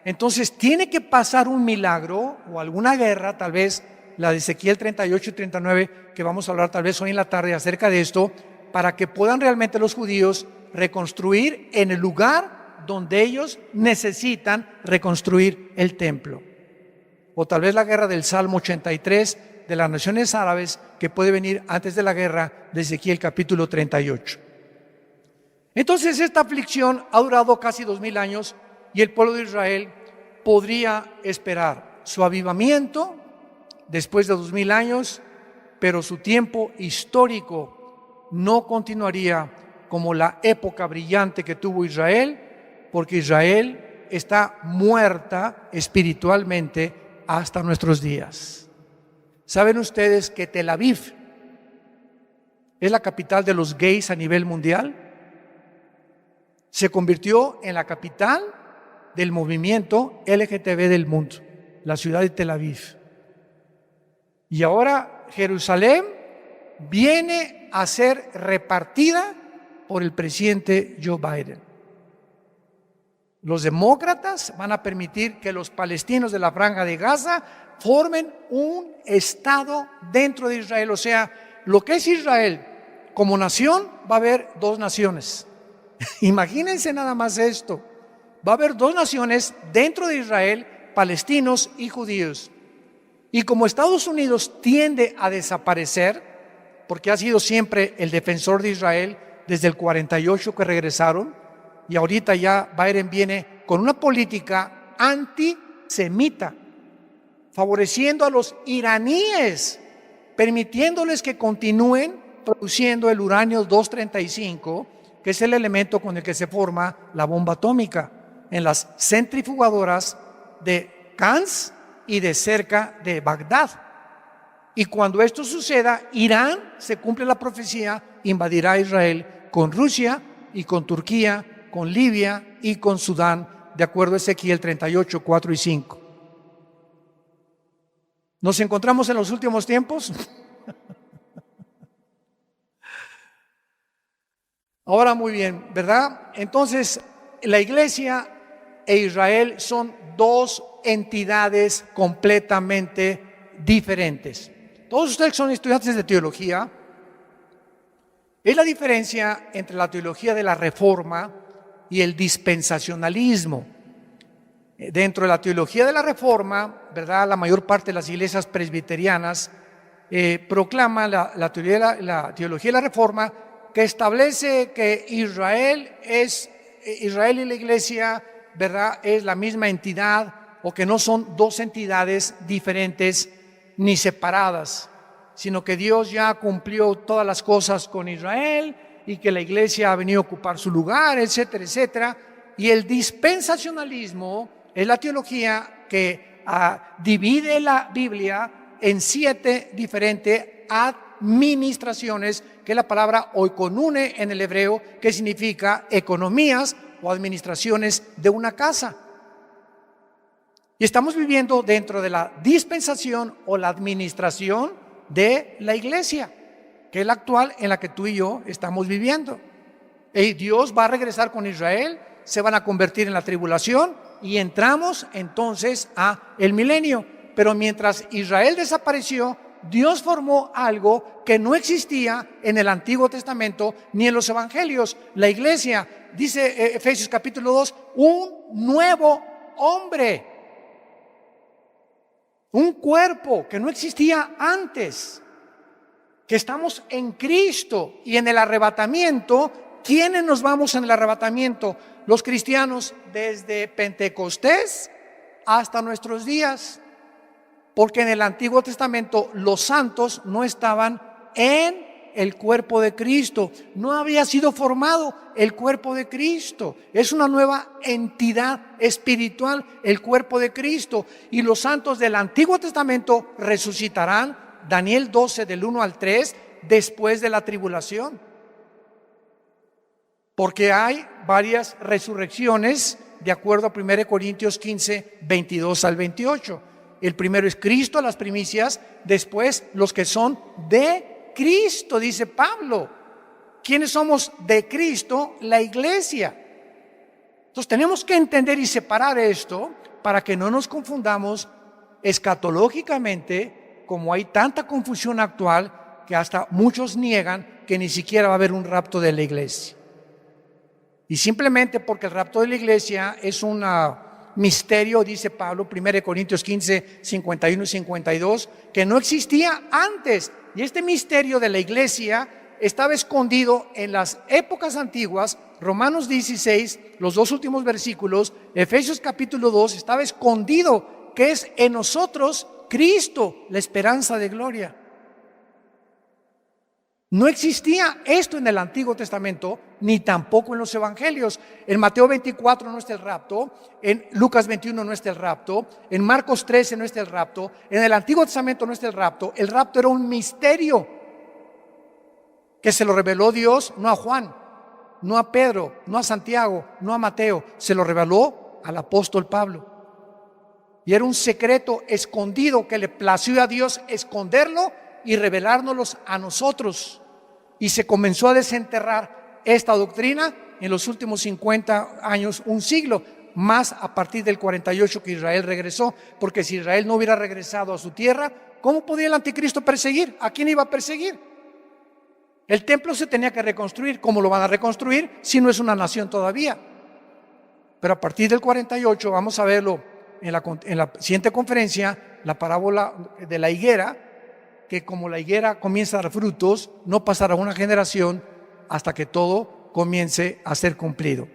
Entonces tiene que pasar un milagro o alguna guerra, tal vez la de Ezequiel 38 y 39, que vamos a hablar tal vez hoy en la tarde acerca de esto, para que puedan realmente los judíos reconstruir en el lugar donde ellos necesitan reconstruir el templo. O tal vez la guerra del Salmo 83 de las naciones árabes, que puede venir antes de la guerra de Ezequiel capítulo 38. Entonces esta aflicción ha durado casi 2000 años y el pueblo de Israel podría esperar su avivamiento después de 2000 años, pero su tiempo histórico no continuaría como la época brillante que tuvo Israel, porque Israel está muerta espiritualmente hasta nuestros días. ¿Saben ustedes que Tel Aviv es la capital de los gays a nivel mundial? Se convirtió en la capital del movimiento LGTB del mundo, la ciudad de Tel Aviv. Y ahora Jerusalén viene a ser repartida por el presidente Joe Biden. Los demócratas van a permitir que los palestinos de la Franja de Gaza formen un estado dentro de Israel. O sea, lo que es Israel como nación, va a haber dos naciones. Imagínense nada más esto. Va a haber dos naciones dentro de Israel, palestinos y judíos. Y como Estados Unidos tiende a desaparecer, porque ha sido siempre el defensor de Israel desde el 48 que regresaron, y ahorita ya Biden viene con una política antisemita, favoreciendo a los iraníes, permitiéndoles que continúen produciendo el uranio 235, que es el elemento con el que se forma la bomba atómica, en las centrifugadoras de Cannes y de cerca de Bagdad. Y cuando esto suceda, Irán, se cumple la profecía, invadirá Israel con Rusia y con Turquía, con Libia y con Sudán, de acuerdo a Ezequiel 38, 4 y 5. ¿Nos encontramos en los últimos tiempos? Ahora muy bien, ¿verdad? Entonces, la iglesia e Israel son dos entidades completamente diferentes. Todos ustedes son estudiantes de teología. Es la diferencia entre la teología de la Reforma y el dispensacionalismo. Dentro de la teología de la Reforma, ¿verdad?, la mayor parte de las iglesias presbiterianas proclama la teología de la Reforma, que establece que Israel y la iglesia, ¿verdad?, es la misma entidad, o que no son dos entidades diferentes ni separadas, sino que Dios ya cumplió todas las cosas con Israel y que la iglesia ha venido a ocupar su lugar, etcétera, etcétera. Y el dispensacionalismo es la teología que divide la Biblia en 7 diferentes administraciones, que es la palabra oikonune en el hebreo, que significa economías o administraciones de una casa. Y estamos viviendo dentro de la dispensación o la administración de la iglesia, que es la actual en la que tú y yo estamos viviendo. Y Dios va a regresar con Israel, se van a convertir en la tribulación y entramos entonces a el milenio. Pero mientras Israel desapareció, Dios formó algo que no existía en el Antiguo Testamento ni en los Evangelios. La iglesia, dice Efesios capítulo 2, un nuevo hombre, un cuerpo que no existía antes, que estamos en Cristo. Y en el arrebatamiento, ¿quiénes nos vamos en el arrebatamiento? Los cristianos desde Pentecostés hasta nuestros días. Porque en el Antiguo Testamento los santos no estaban en el cuerpo de Cristo. No había sido formado el cuerpo de Cristo. Es una nueva entidad espiritual, el cuerpo de Cristo. Y los santos del Antiguo Testamento resucitarán, Daniel 12 del 1 al 3, después de la tribulación. Porque hay varias resurrecciones de acuerdo a 1 Corintios 15, 22 al 28. El primero es Cristo, las primicias, después los que son de Cristo, dice Pablo. ¿Quiénes somos de Cristo? La iglesia. Entonces tenemos que entender y separar esto, para que no nos confundamos escatológicamente, como hay tanta confusión actual que hasta muchos niegan que ni siquiera va a haber un rapto de la iglesia. Y simplemente porque el rapto de la iglesia es un misterio, dice Pablo, 1 Corintios 15, 51 y 52, que no existía antes. Y este misterio de la iglesia estaba escondido en las épocas antiguas. Romanos 16, los dos últimos versículos, Efesios capítulo 2, estaba escondido, que es en nosotros Cristo, la esperanza de gloria. No existía esto en el Antiguo Testamento, ni tampoco en los Evangelios. En Mateo 24 no está el rapto, en Lucas 21 no está el rapto, en Marcos 13 no está el rapto, en el Antiguo Testamento no está el rapto. El rapto era un misterio que se lo reveló Dios, no a Juan, no a Pedro, no a Santiago, no a Mateo, se lo reveló al apóstol Pablo. Y era un secreto escondido que le plació a Dios esconderlo y revelárnoslos a nosotros. Y se comenzó a desenterrar esta doctrina en los últimos 50 años, un siglo, más a partir del 48 que Israel regresó, porque si Israel no hubiera regresado a su tierra, ¿cómo podía el anticristo perseguir? ¿A quién iba a perseguir? El templo se tenía que reconstruir. ¿Cómo lo van a reconstruir si no es una nación todavía? Pero a partir del 48, vamos a verlo en la siguiente conferencia, la parábola de la higuera, que como la higuera comienza a dar frutos, no pasará una generación hasta que todo comience a ser cumplido.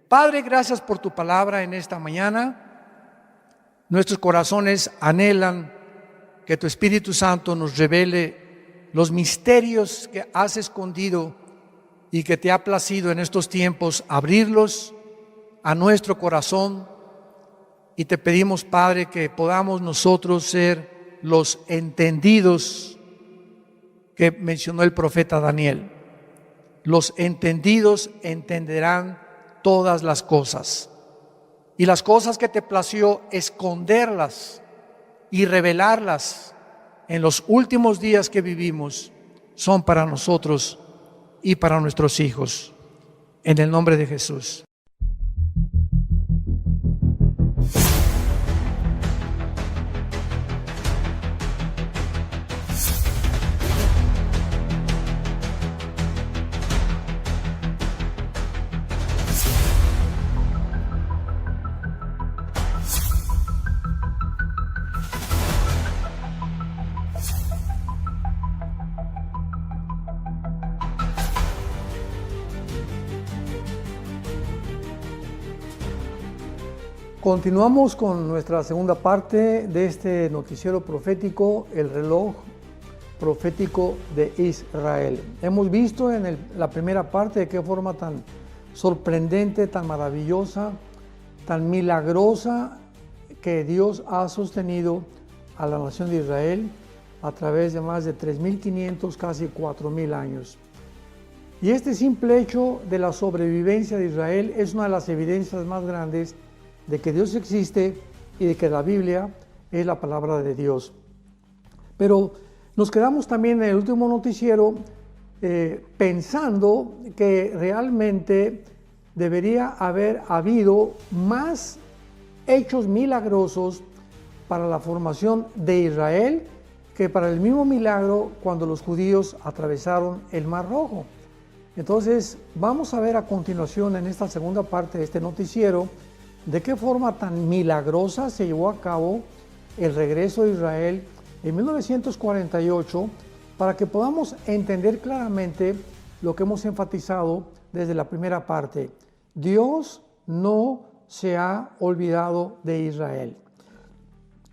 Padre, gracias por tu palabra en esta mañana. Nuestros corazones anhelan que tu Espíritu Santo nos revele los misterios que has escondido y que te ha placido en estos tiempos abrirlos a nuestro corazón. Y te pedimos, Padre, que podamos nosotros ser los entendidos que mencionó el profeta Daniel. Los entendidos entenderán todas las cosas. Y las cosas que te plació esconderlas y revelarlas en los últimos días que vivimos son para nosotros y para nuestros hijos. En el nombre de Jesús. Continuamos con nuestra segunda parte de este noticiero profético, el reloj profético de Israel. Hemos visto en la primera parte de qué forma tan sorprendente, tan maravillosa, tan milagrosa que Dios ha sostenido a la nación de Israel a través de más de 3.500, casi 4.000 años. Y este simple hecho de la sobrevivencia de Israel es una de las evidencias más grandes de que Dios existe y de que la Biblia es la palabra de Dios. Pero nos quedamos también en el último noticiero pensando que realmente debería haber habido más hechos milagrosos para la formación de Israel que para el mismo milagro cuando los judíos atravesaron el Mar Rojo. Entonces vamos a ver a continuación en esta segunda parte de este noticiero de qué forma tan milagrosa se llevó a cabo el regreso de Israel en 1948 para que podamos entender claramente lo que hemos enfatizado desde la primera parte. Dios no se ha olvidado de Israel.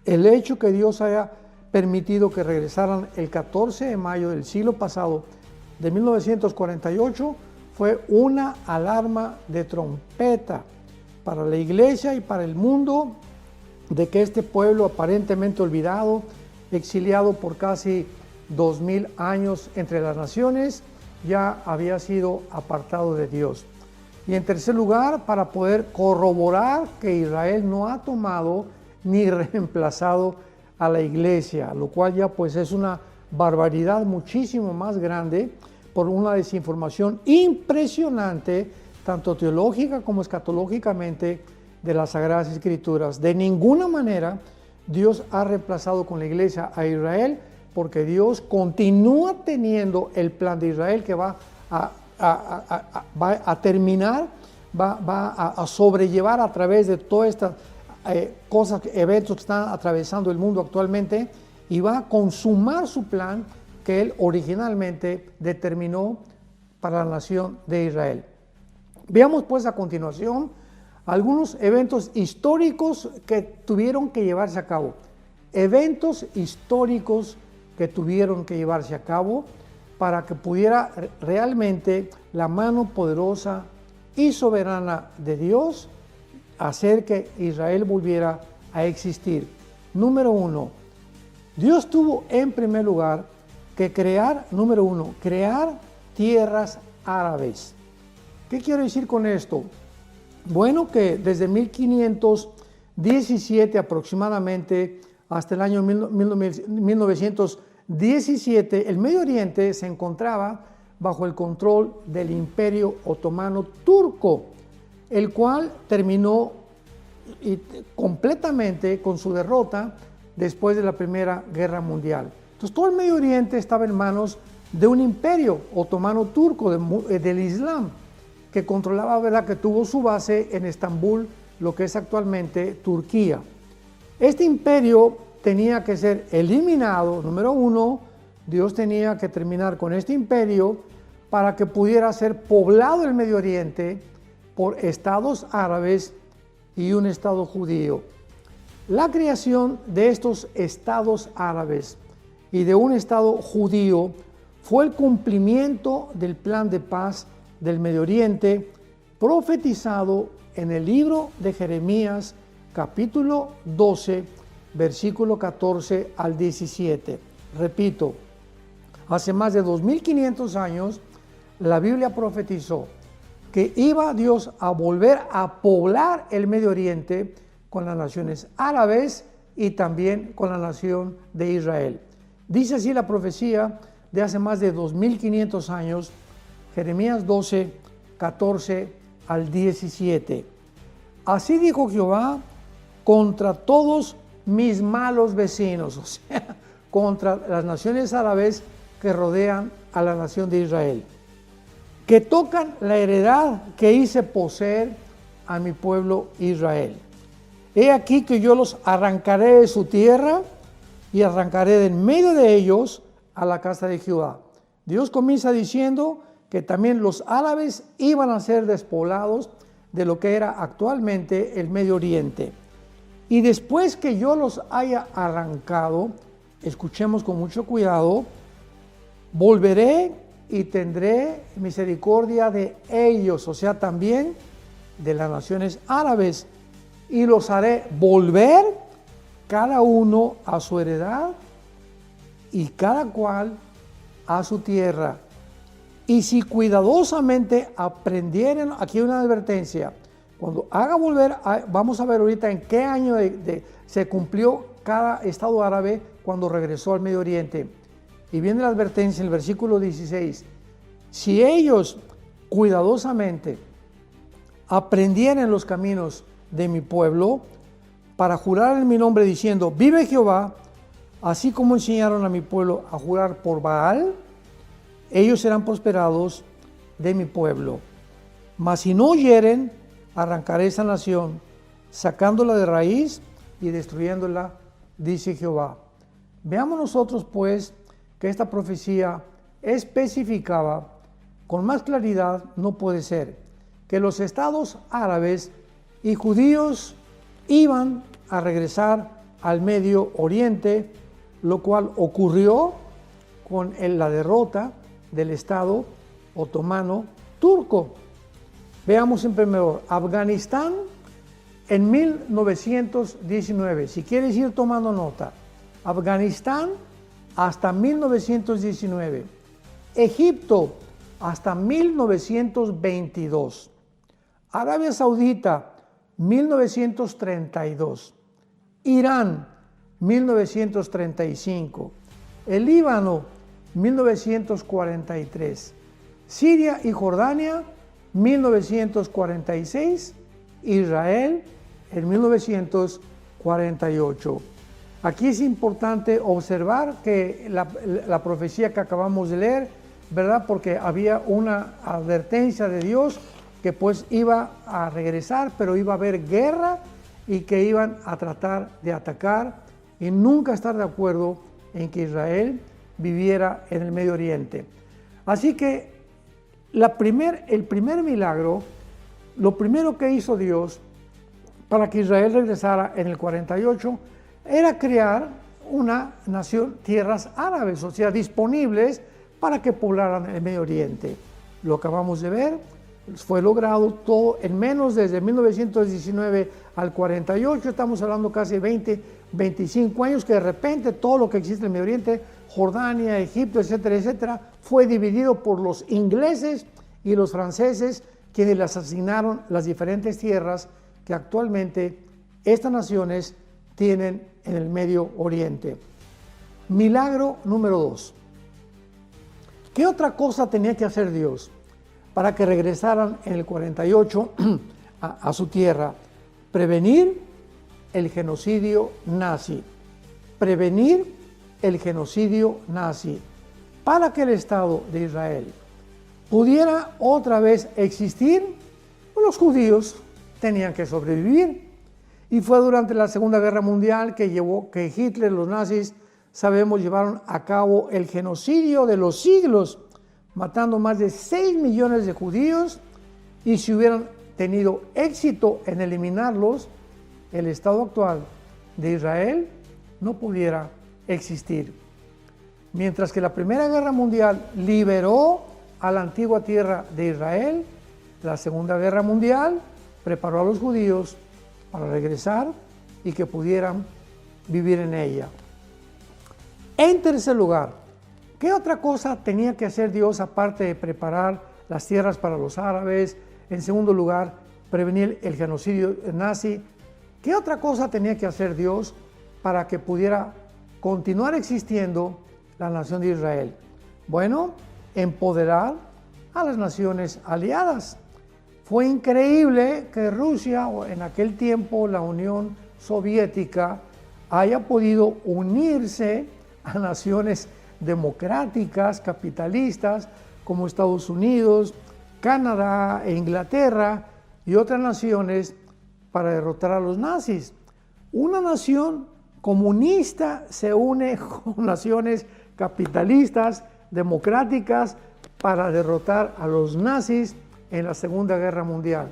El hecho que Dios haya permitido que regresaran el 14 de mayo del siglo pasado de 1948 fue una alarma de trompeta para la iglesia y para el mundo de que este pueblo aparentemente olvidado, exiliado por casi 2000 años entre las naciones, ya había sido apartado de Dios. Y en tercer lugar, para poder corroborar que Israel no ha tomado ni reemplazado a la iglesia, lo cual ya pues es una barbaridad muchísimo más grande por una desinformación impresionante tanto teológica como escatológicamente, de las Sagradas Escrituras. De ninguna manera Dios ha reemplazado con la iglesia a Israel, porque Dios continúa teniendo el plan de Israel que va a terminar, va a sobrellevar a través de todas estas cosas, eventos que están atravesando el mundo actualmente, y va a consumar su plan que Él originalmente determinó para la nación de Israel. Veamos pues a continuación algunos eventos históricos que tuvieron que llevarse a cabo. Eventos históricos que tuvieron que llevarse a cabo para que pudiera realmente la mano poderosa y soberana de Dios hacer que Israel volviera a existir. Número uno, Dios tuvo en primer lugar que crear tierras árabes. ¿Qué quiero decir con esto? Bueno, que desde 1517 aproximadamente hasta el año 1917, el Medio Oriente se encontraba bajo el control del Imperio Otomano Turco, el cual terminó completamente con su derrota después de la Primera Guerra Mundial. Entonces todo el Medio Oriente estaba en manos de un imperio otomano turco del Islam, que controlaba, ¿verdad?, que tuvo su base en Estambul, lo que es actualmente Turquía. Este imperio tenía que ser eliminado. Número uno, Dios tenía que terminar con este imperio para que pudiera ser poblado el Medio Oriente por estados árabes y un estado judío. La creación de estos estados árabes y de un estado judío fue el cumplimiento del plan de paz del Medio Oriente profetizado en el libro de Jeremías, capítulo 12, versículo 14 al 17. Repito, hace más de 2500 años la Biblia profetizó que iba Dios a volver a poblar el Medio Oriente con las naciones árabes y también con la nación de Israel. Dice así la profecía de hace más de 2500 años, Jeremías 12, 14 al 17. Así dijo Jehová contra todos mis malos vecinos, o sea, contra las naciones árabes que rodean a la nación de Israel, que tocan la heredad que hice poseer a mi pueblo Israel. He aquí que yo los arrancaré de su tierra y arrancaré de en medio de ellos a la casa de Jehová. Dios comienza diciendo que también los árabes iban a ser despoblados de lo que era actualmente el Medio Oriente. Y después que yo los haya arrancado, escuchemos con mucho cuidado, volveré y tendré misericordia de ellos, o sea, también de las naciones árabes, y los haré volver cada uno a su heredad y cada cual a su tierra. Y si cuidadosamente aprendieren, aquí hay una advertencia, cuando haga volver, vamos a ver ahorita en qué año se cumplió cada estado árabe cuando regresó al Medio Oriente. Y viene la advertencia en el versículo 16. Si ellos cuidadosamente aprendieran los caminos de mi pueblo para jurar en mi nombre diciendo, vive Jehová, así como enseñaron a mi pueblo a jurar por Baal, ellos serán prosperados de mi pueblo. Mas si no oyeren, arrancaré esa nación, sacándola de raíz y destruyéndola, dice Jehová. Veamos nosotros pues que esta profecía especificaba con más claridad, no puede ser, que los estados árabes y judíos iban a regresar al Medio Oriente, lo cual ocurrió con la derrota del Estado otomano turco. Veamos en primer lugar, Afganistán en 1919, si quieres ir tomando nota, Afganistán hasta 1919, Egipto hasta 1922, Arabia Saudita 1932, Irán 1935, el Líbano 1943, Siria y Jordania 1946, Israel en 1948. Aquí es importante observar que la profecía que acabamos de leer, ¿verdad? Porque había una advertencia de Dios que pues iba a regresar, pero iba a haber guerra y que iban a tratar de atacar y nunca estar de acuerdo en que Israel viviera en el Medio Oriente. Así que el primer milagro, lo primero que hizo Dios para que Israel regresara en el 48, era crear una nación, tierras árabes, o sea, disponibles para que poblaran el Medio Oriente. Lo acabamos de ver, fue logrado todo en menos desde 1919 al 48, estamos hablando casi 25 años, que de repente todo lo que existe en el Medio Oriente, Jordania, Egipto, etcétera, etcétera, fue dividido por los ingleses y los franceses, quienes les asignaron las diferentes tierras que actualmente estas naciones tienen en el Medio Oriente. Milagro número 2. ¿Qué otra cosa tenía que hacer Dios para que regresaran en el 48 a su tierra? Prevenir el genocidio nazi. Prevenir el genocidio nazi para que el Estado de Israel pudiera otra vez existir. Los judíos tenían que sobrevivir. Y fue durante la Segunda Guerra Mundial que Hitler, los nazis, sabemos, llevaron a cabo el genocidio de los siglos, matando más de 6 millones de judíos, y si hubieran tenido éxito en eliminarlos, el Estado actual de Israel no pudiera existir. Mientras que la Primera Guerra Mundial liberó a la antigua tierra de Israel, la Segunda Guerra Mundial preparó a los judíos para regresar y que pudieran vivir en ella. En tercer lugar, ¿qué otra cosa tenía que hacer Dios aparte de preparar las tierras para los árabes? En segundo lugar, prevenir el genocidio nazi. ¿Qué otra cosa tenía que hacer Dios para que pudiera continuar existiendo la nación de Israel? Bueno, empoderar a las naciones aliadas. Fue increíble que Rusia, o en aquel tiempo la Unión Soviética, haya podido unirse a naciones democráticas, capitalistas, como Estados Unidos, Canadá e Inglaterra y otras naciones para derrotar a los nazis. Una nación comunista se une con naciones capitalistas, democráticas, para derrotar a los nazis en la Segunda Guerra Mundial.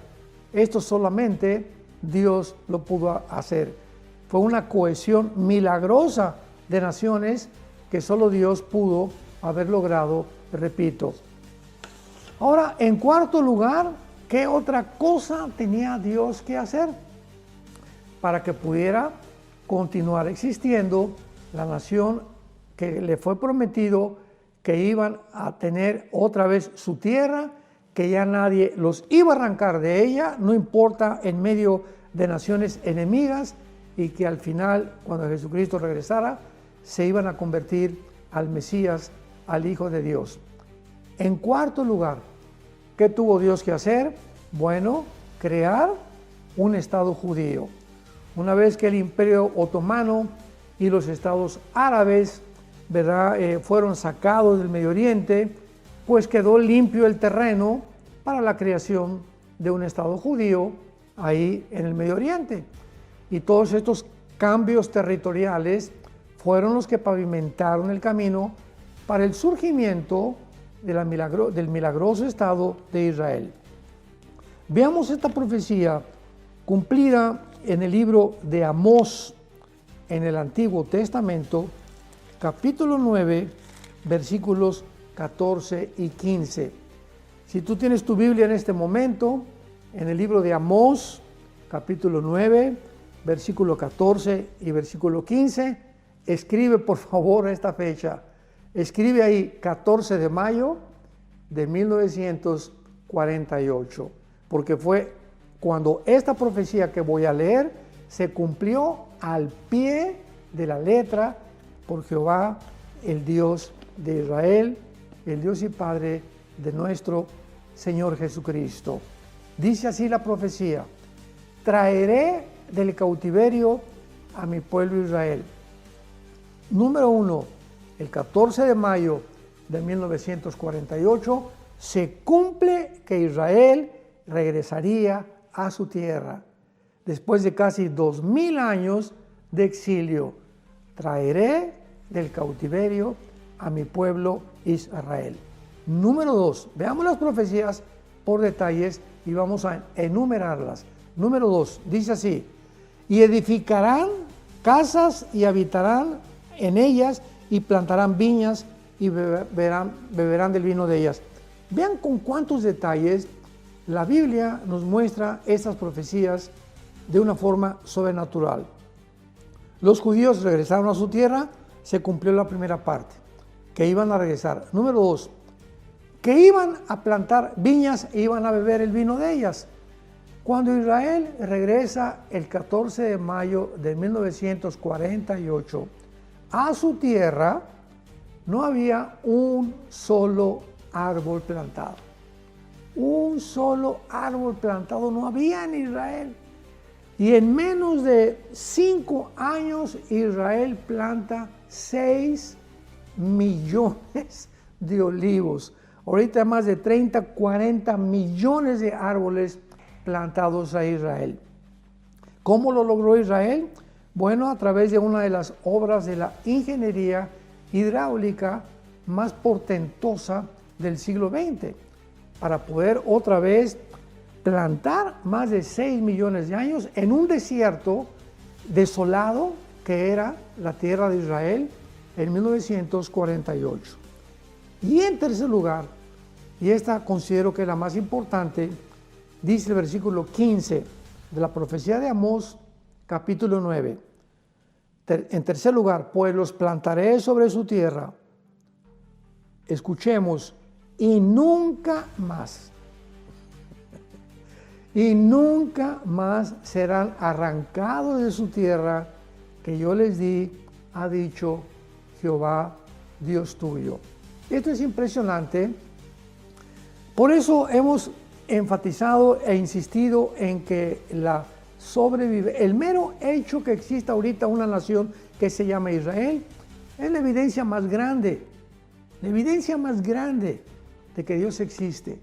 Esto solamente Dios lo pudo hacer. Fue una cohesión milagrosa de naciones que solo Dios pudo haber logrado, repito. Ahora, en cuarto lugar, ¿qué otra cosa tenía Dios que hacer para que pudiera continuar existiendo la nación que le fue prometido que iban a tener otra vez su tierra, que ya nadie los iba a arrancar de ella, no importa en medio de naciones enemigas, y que al final, cuando Jesucristo regresara, se iban a convertir al Mesías, al Hijo de Dios? En cuarto lugar, ¿qué tuvo Dios que hacer? Bueno, crear un Estado judío. Una vez que el Imperio Otomano y los estados árabes, ¿verdad?, fueron sacados del Medio Oriente, pues quedó limpio el terreno para la creación de un Estado judío ahí en el Medio Oriente. Y todos estos cambios territoriales fueron los que pavimentaron el camino para el surgimiento del milagroso Estado de Israel. Veamos esta profecía cumplida en el libro de Amós, en el Antiguo Testamento, capítulo 9, versículos 14 y 15. Si tú tienes tu Biblia en este momento, en el libro de Amós, capítulo 9, versículo 14 y versículo 15, escribe por favor esta fecha. Escribe ahí 14 de mayo de 1948, porque fue cuando esta profecía que voy a leer se cumplió al pie de la letra por Jehová, el Dios de Israel, el Dios y Padre de nuestro Señor Jesucristo. Dice así la profecía: traeré del cautiverio a mi pueblo Israel. Número 1, el 14 de mayo de 1948 se cumple que Israel regresaría a su tierra. Después de casi 2000 años de exilio, traeré del cautiverio a mi pueblo Israel. Número 2, veamos las profecías por detalles y vamos a enumerarlas. Número 2, dice así: y edificarán casas y habitarán en ellas y plantarán viñas y beberán del vino de ellas. Vean con cuántos detalles la Biblia nos muestra estas profecías de una forma sobrenatural. Los judíos regresaron a su tierra, se cumplió la primera parte, que iban a regresar. Número 2, que iban a plantar viñas e iban a beber el vino de ellas. Cuando Israel regresa el 14 de mayo de 1948 a su tierra, no había un solo árbol plantado. Un solo árbol plantado no había en Israel. Y en menos de 5 años Israel planta 6 millones de olivos. Ahorita más de 30, 40 millones de árboles plantados a Israel. ¿Cómo lo logró Israel? Bueno, a través de una de las obras de la ingeniería hidráulica más portentosa del siglo XX, para poder otra vez plantar más de 6 millones de años en un desierto desolado que era la tierra de Israel en 1948. Y en tercer lugar, y esta considero que es la más importante, dice el versículo 15 de la profecía de Amós, capítulo 9. En tercer lugar, pues los plantaré sobre su tierra. Escuchemos, y nunca más. Y nunca más serán arrancados de su tierra que yo les di, ha dicho Jehová, Dios tuyo. Esto es impresionante. Por eso hemos enfatizado e insistido en que el mero hecho que exista ahorita una nación que se llama Israel es la evidencia más grande de que Dios existe.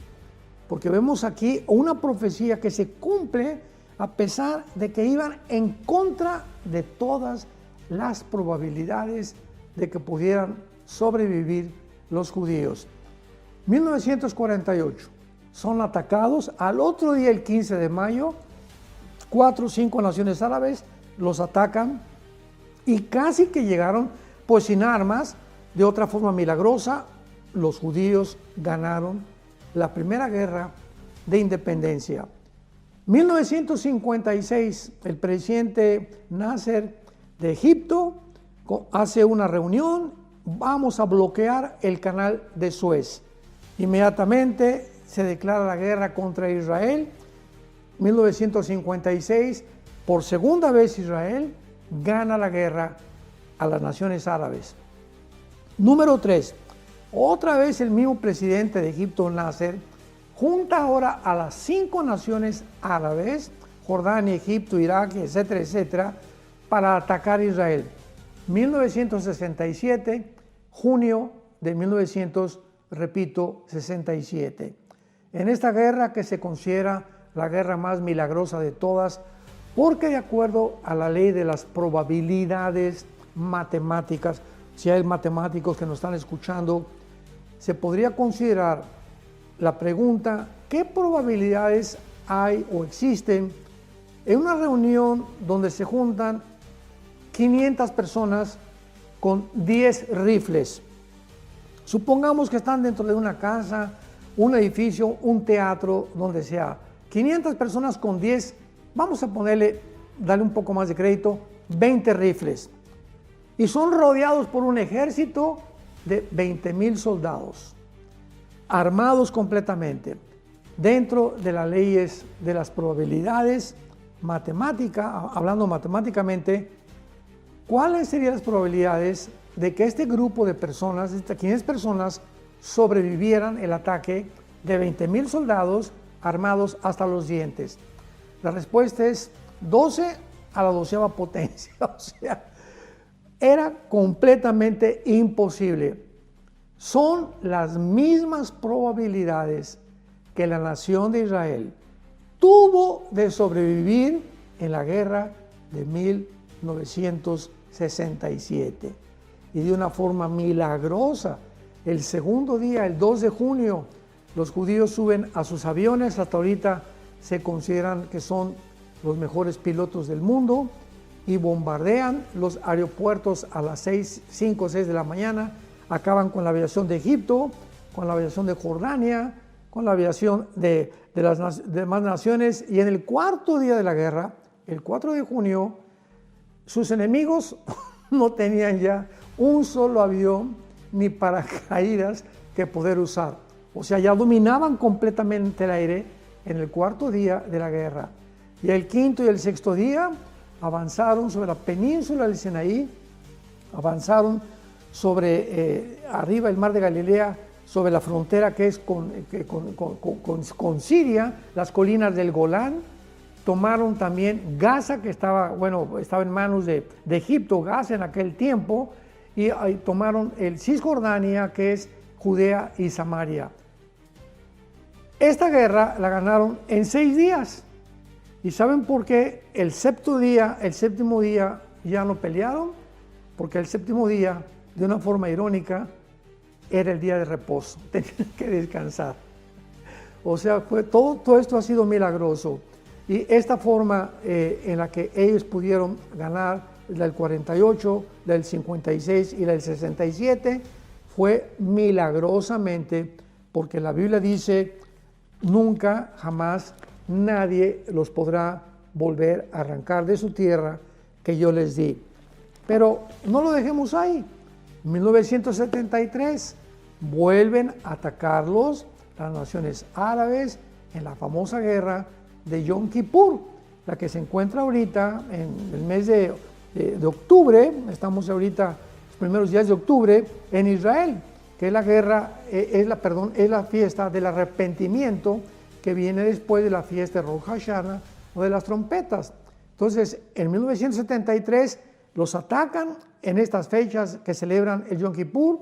Porque vemos aquí una profecía que se cumple a pesar de que iban en contra de todas las probabilidades de que pudieran sobrevivir los judíos. 1948, son atacados. Al otro día, el 15 de mayo, 4 o 5 naciones árabes los atacan y casi que llegaron pues sin armas. De otra forma milagrosa, los judíos ganaron la primera guerra de independencia. 1956, el presidente Nasser de Egipto hace una reunión: vamos a bloquear el canal de Suez. Inmediatamente se declara la guerra contra Israel. 1956, por segunda vez Israel gana la guerra a las naciones árabes. Número 3, otra vez el mismo presidente de Egipto, Nasser, junta ahora a las 5 naciones árabes, Jordania, Egipto, Irak, etcétera, etcétera, para atacar a Israel. 1967, junio de 1967. En esta guerra, que se considera la guerra más milagrosa de todas, porque de acuerdo a la ley de las probabilidades matemáticas, si hay matemáticos que nos están escuchando, se podría considerar la pregunta: ¿qué probabilidades hay o existen en una reunión donde se juntan 500 personas con 10 rifles? Supongamos que están dentro de una casa, un edificio, un teatro, donde sea. 500 personas con 10, vamos a darle un poco más de crédito, 20 rifles. Y son rodeados por un ejército de 20,000 soldados, armados completamente. Dentro de las leyes de las probabilidades matemáticas, hablando matemáticamente, ¿cuáles serían las probabilidades de que este grupo de personas, estas 500 personas, sobrevivieran el ataque de 20,000 soldados armados hasta los dientes? La respuesta es 12 a la 12ª potencia. O sea, era completamente imposible. Son las mismas probabilidades que la nación de Israel tuvo de sobrevivir en la guerra de 1967. Y de una forma milagrosa, el segundo día, el 2 de junio, los judíos suben a sus aviones. Hasta ahorita se consideran que son los mejores pilotos del mundo y bombardean los aeropuertos a las 5 o 6 de la mañana. Acaban con la aviación de Egipto, con la aviación de Jordania, con la aviación de las demás naciones. Y en el cuarto día de la guerra, el 4 de junio, sus enemigos no tenían ya un solo avión ni paracaídas que poder usar. O sea, ya dominaban completamente el aire en el cuarto día de la guerra. Y el quinto y el sexto día avanzaron sobre la península del Sinaí, avanzaron sobre arriba el mar de Galilea, sobre la frontera que es con Siria, las colinas del Golán. Tomaron también Gaza, que estaba en manos de Egipto, Gaza en aquel tiempo, y tomaron el Cisjordania, que es Judea y Samaria. Esta guerra la ganaron en 6 días. ¿Y saben por qué el séptimo día ya no pelearon? Porque el séptimo día, de una forma irónica, era el día de reposo, tenían que descansar. O sea, todo esto ha sido milagroso. Y esta forma en la que ellos pudieron ganar, la del 48, la del 56 y la del 67, fue milagrosamente, porque la Biblia dice, nunca, jamás, nadie los podrá volver a arrancar de su tierra que yo les di. Pero no lo dejemos ahí. En 1973 vuelven a atacarlos las naciones árabes en la famosa guerra de Yom Kippur, la que se encuentra ahorita en el mes de octubre. Estamos ahorita los primeros días de octubre en Israel, que es la guerra, es la fiesta del arrepentimiento que viene después de la fiesta de Rosh Hashanah o de las trompetas. Entonces, en 1973 los atacan en estas fechas que celebran el Yom Kippur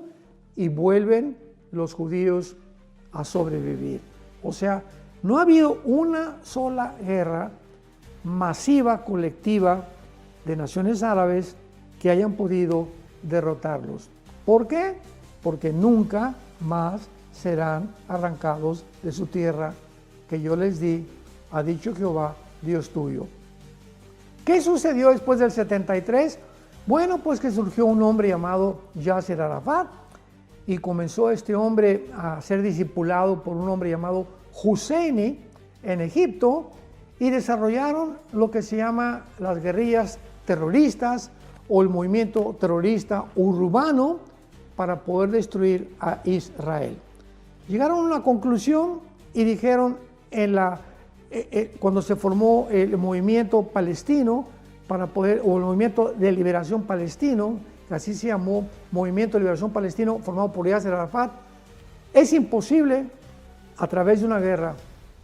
y vuelven los judíos a sobrevivir. O sea, no ha habido una sola guerra masiva, colectiva, de naciones árabes que hayan podido derrotarlos. ¿Por qué? Porque nunca más serán arrancados de su tierra que yo les di, ha dicho Jehová, Dios tuyo. ¿Qué sucedió después del 73? Bueno, pues que surgió un hombre llamado Yasser Arafat y comenzó este hombre a ser discipulado por un hombre llamado Husseini en Egipto y desarrollaron lo que se llama las guerrillas terroristas o el movimiento terrorista urbano para poder destruir a Israel. Llegaron a una conclusión y dijeron cuando se formó el movimiento palestino o el movimiento de liberación palestino, que así se llamó, Movimiento de Liberación Palestino, formado por Yasser Arafat, es imposible a través de una guerra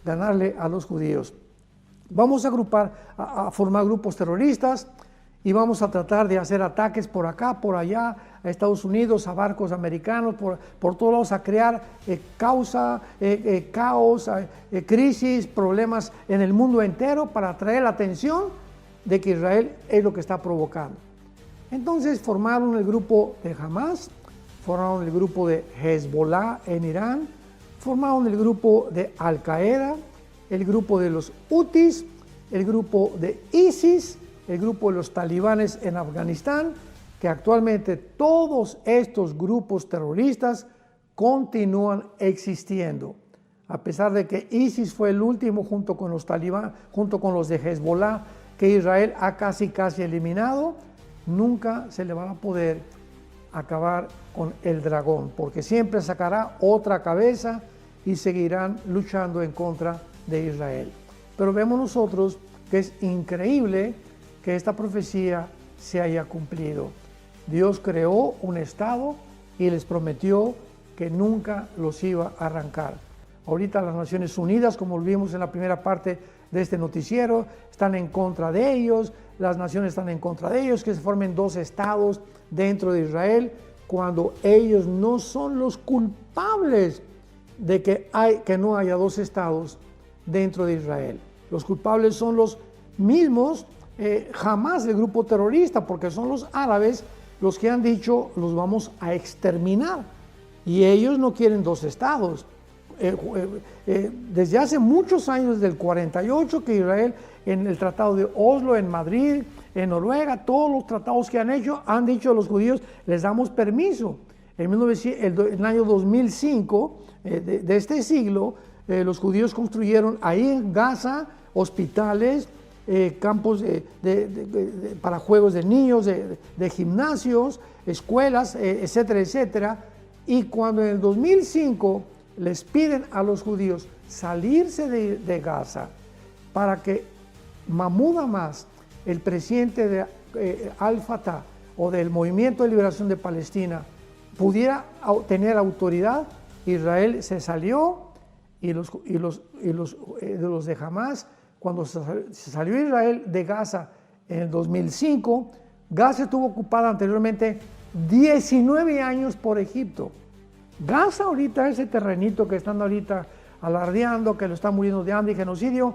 ganarle a los judíos. Vamos a formar grupos terroristas y vamos a tratar de hacer ataques por acá, por allá, a Estados Unidos, a barcos americanos, por todos lados, a crear caos, crisis, problemas en el mundo entero para atraer la atención de que Israel es lo que está provocando. Entonces formaron el grupo de Hamas, formaron el grupo de Hezbollah en Irán, formaron el grupo de Al-Qaeda, el grupo de los Hutis, el grupo de ISIS, el grupo de los talibanes en Afganistán, que actualmente todos estos grupos terroristas continúan existiendo. A pesar de que ISIS fue el último junto con los talibanes, junto con los de Hezbollah, que Israel ha casi eliminado, nunca se le va a poder acabar con el dragón, porque siempre sacará otra cabeza y seguirán luchando en contra de Israel. Pero vemos nosotros que es increíble que esta profecía se haya cumplido. Dios creó un estado y les prometió que nunca los iba a arrancar. Ahorita las Naciones Unidas, como vimos en la primera parte de este noticiero están en contra de ellos, las naciones están en contra de ellos, que se formen 2 estados dentro de Israel, cuando ellos no son los culpables de que no haya 2 estados dentro de Israel. Los culpables son los mismos, jamás el grupo terrorista, porque son los árabes los que han dicho los vamos a exterminar, y ellos no quieren 2 estados. Desde hace muchos años, desde el 48, que Israel, en el Tratado de Oslo, en Madrid, en Noruega, todos los tratados que han hecho, han dicho a los judíos, les damos permiso. En el año 2005 de este siglo, los judíos construyeron ahí en Gaza hospitales, campos para juegos de niños, de gimnasios, escuelas, etcétera, etcétera. Y cuando en el 2005 les piden a los judíos salirse de Gaza para que Mahmoud Abbas, el presidente de Al-Fatah o del Movimiento de Liberación de Palestina, pudiera tener autoridad, Israel se salió, y los de Hamas, cuando se salió Israel de Gaza en el 2005, Gaza estuvo ocupada anteriormente 19 años por Egipto. Gaza ahorita, ese terrenito que están ahorita alardeando, que lo están muriendo de hambre y genocidio,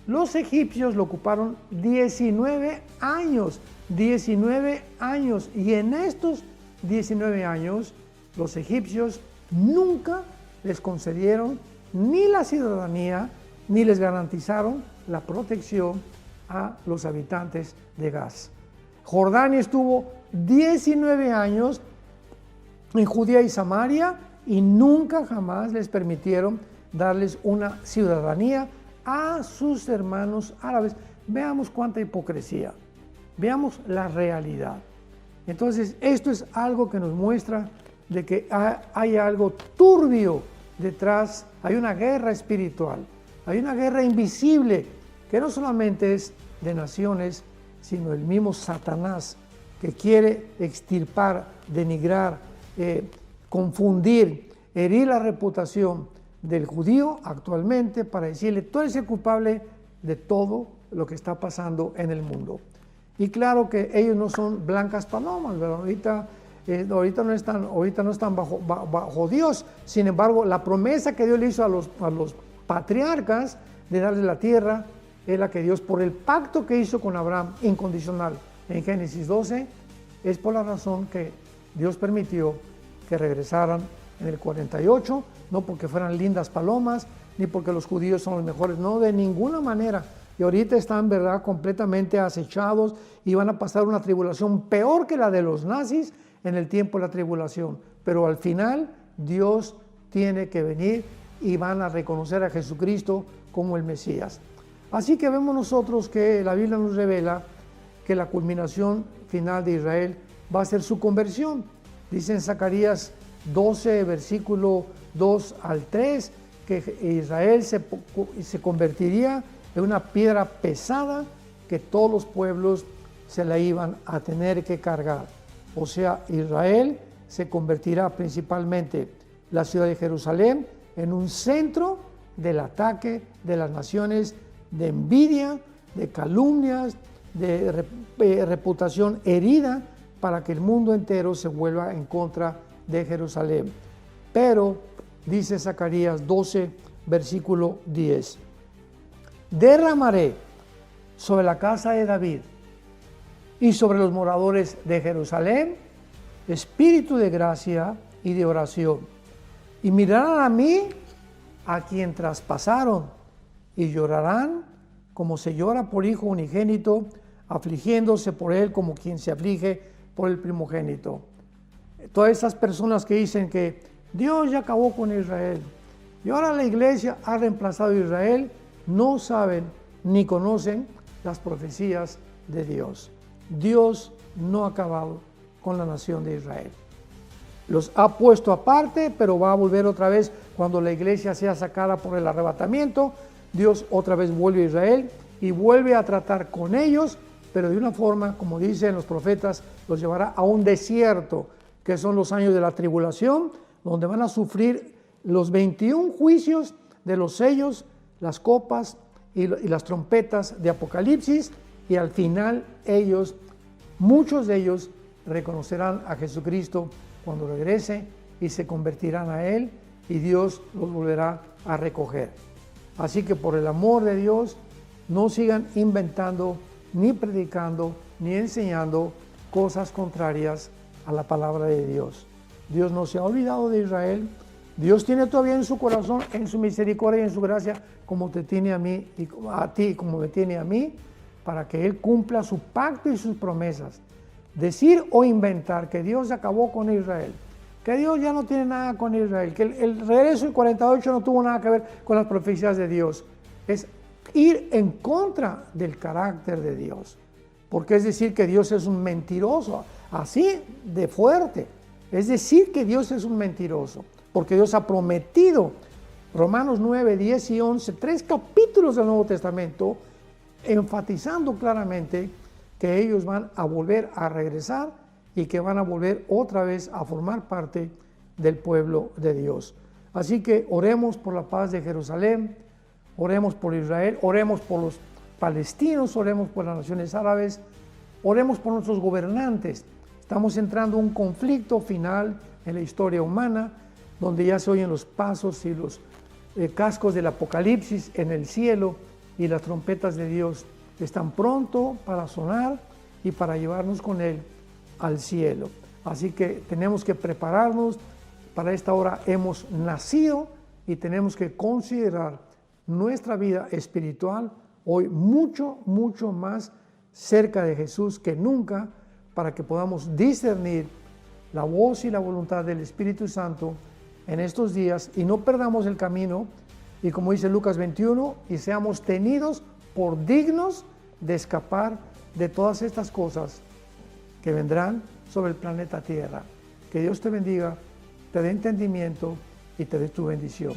los egipcios lo ocuparon 19 años, y en estos 19 años los egipcios nunca les concedieron ni la ciudadanía, ni les garantizaron la protección a los habitantes de Gaza. Jordania estuvo 19 años en Judea y Samaria y nunca jamás les permitieron darles una ciudadanía a sus hermanos árabes. Veamos cuánta hipocresía, veamos la realidad. Entonces, esto es algo que nos muestra de que hay algo turbio detrás, hay una guerra espiritual, hay una guerra invisible que no solamente es de naciones, sino el mismo Satanás que quiere extirpar, denigrar, confundir, herir la reputación del judío actualmente para decirle, tú eres el culpable de todo lo que está pasando en el mundo. Y claro que ellos no son blancas palomas, ¿verdad? Ahorita no están bajo Dios. Sin embargo, la promesa que Dios le hizo a los patriarcas de darles la tierra es la que Dios, por el pacto que hizo con Abraham incondicional en Génesis 12, es por la razón que Dios permitió que regresaran en el 48, no porque fueran lindas palomas, ni porque los judíos son los mejores, no, de ninguna manera. Y ahorita están, ¿verdad?, completamente acechados y van a pasar una tribulación peor que la de los nazis en el tiempo de la tribulación. Pero al final Dios tiene que venir y van a reconocer a Jesucristo como el Mesías. Así que vemos nosotros que la Biblia nos revela que la culminación final de Israel va a ser su conversión. Dice en Zacarías 12, versículo 2 al 3, que Israel se convertiría en una piedra pesada que todos los pueblos se la iban a tener que cargar. O sea, Israel se convertirá principalmente, la ciudad de Jerusalén, en un centro del ataque de las naciones, de envidia, de calumnias, de reputación herida, para que el mundo entero se vuelva en contra de Jerusalén. Pero, dice Zacarías 12, versículo 10, derramaré sobre la casa de David y sobre los moradores de Jerusalén espíritu de gracia y de oración, y mirarán a mí, a quien traspasaron, y llorarán como se llora por hijo unigénito, afligiéndose por él como quien se aflige por el primogénito. Todas esas personas que dicen que Dios ya acabó con Israel y ahora la iglesia ha reemplazado a Israel, no saben ni conocen las profecías de Dios. Dios no ha acabado con la nación de Israel. Los ha puesto aparte, pero va a volver otra vez cuando la iglesia sea sacada por el arrebatamiento. Dios otra vez vuelve a Israel y vuelve a tratar con ellos, pero de una forma, como dicen los profetas, los llevará a un desierto, que son los años de la tribulación, donde van a sufrir los 21 juicios de los sellos, las copas y las trompetas de Apocalipsis, y al final ellos, muchos de ellos, reconocerán a Jesucristo cuando regrese y se convertirán a Él, y Dios los volverá a recoger. Así que por el amor de Dios, no sigan inventando, ni predicando, ni enseñando cosas contrarias a la palabra de Dios. Dios no se ha olvidado de Israel. Dios tiene todavía en su corazón, en su misericordia y en su gracia, como te tiene a mí y a ti, como me tiene a mí, para que Él cumpla su pacto y sus promesas. Decir o inventar que Dios acabó con Israel, que Dios ya no tiene nada con Israel, que el regreso del 48 no tuvo nada que ver con las profecías de Dios, es ir en contra del carácter de Dios, porque es decir que Dios es un mentiroso, así de fuerte, es decir que Dios es un mentiroso, porque Dios ha prometido, Romanos 9, 10 y 11, 3 capítulos del Nuevo Testamento, enfatizando claramente que ellos van a volver a regresar y que van a volver otra vez a formar parte del pueblo de Dios. Así que oremos por la paz de Jerusalén, oremos por Israel, oremos por los palestinos, oremos por las naciones árabes, oremos por nuestros gobernantes. Estamos entrando en un conflicto final en la historia humana, donde ya se oyen los pasos y los cascos del Apocalipsis en el cielo, y las trompetas de Dios están pronto para sonar y para llevarnos con Él al cielo. Así que tenemos que prepararnos para esta hora. Hemos nacido y tenemos que considerar nuestra vida espiritual hoy mucho, mucho más cerca de Jesús que nunca, para que podamos discernir la voz y la voluntad del Espíritu Santo en estos días y no perdamos el camino, y como dice Lucas 21, y seamos tenidos por dignos de escapar de todas estas cosas que vendrán sobre el planeta Tierra. Que Dios te bendiga, te dé entendimiento y te dé tu bendición.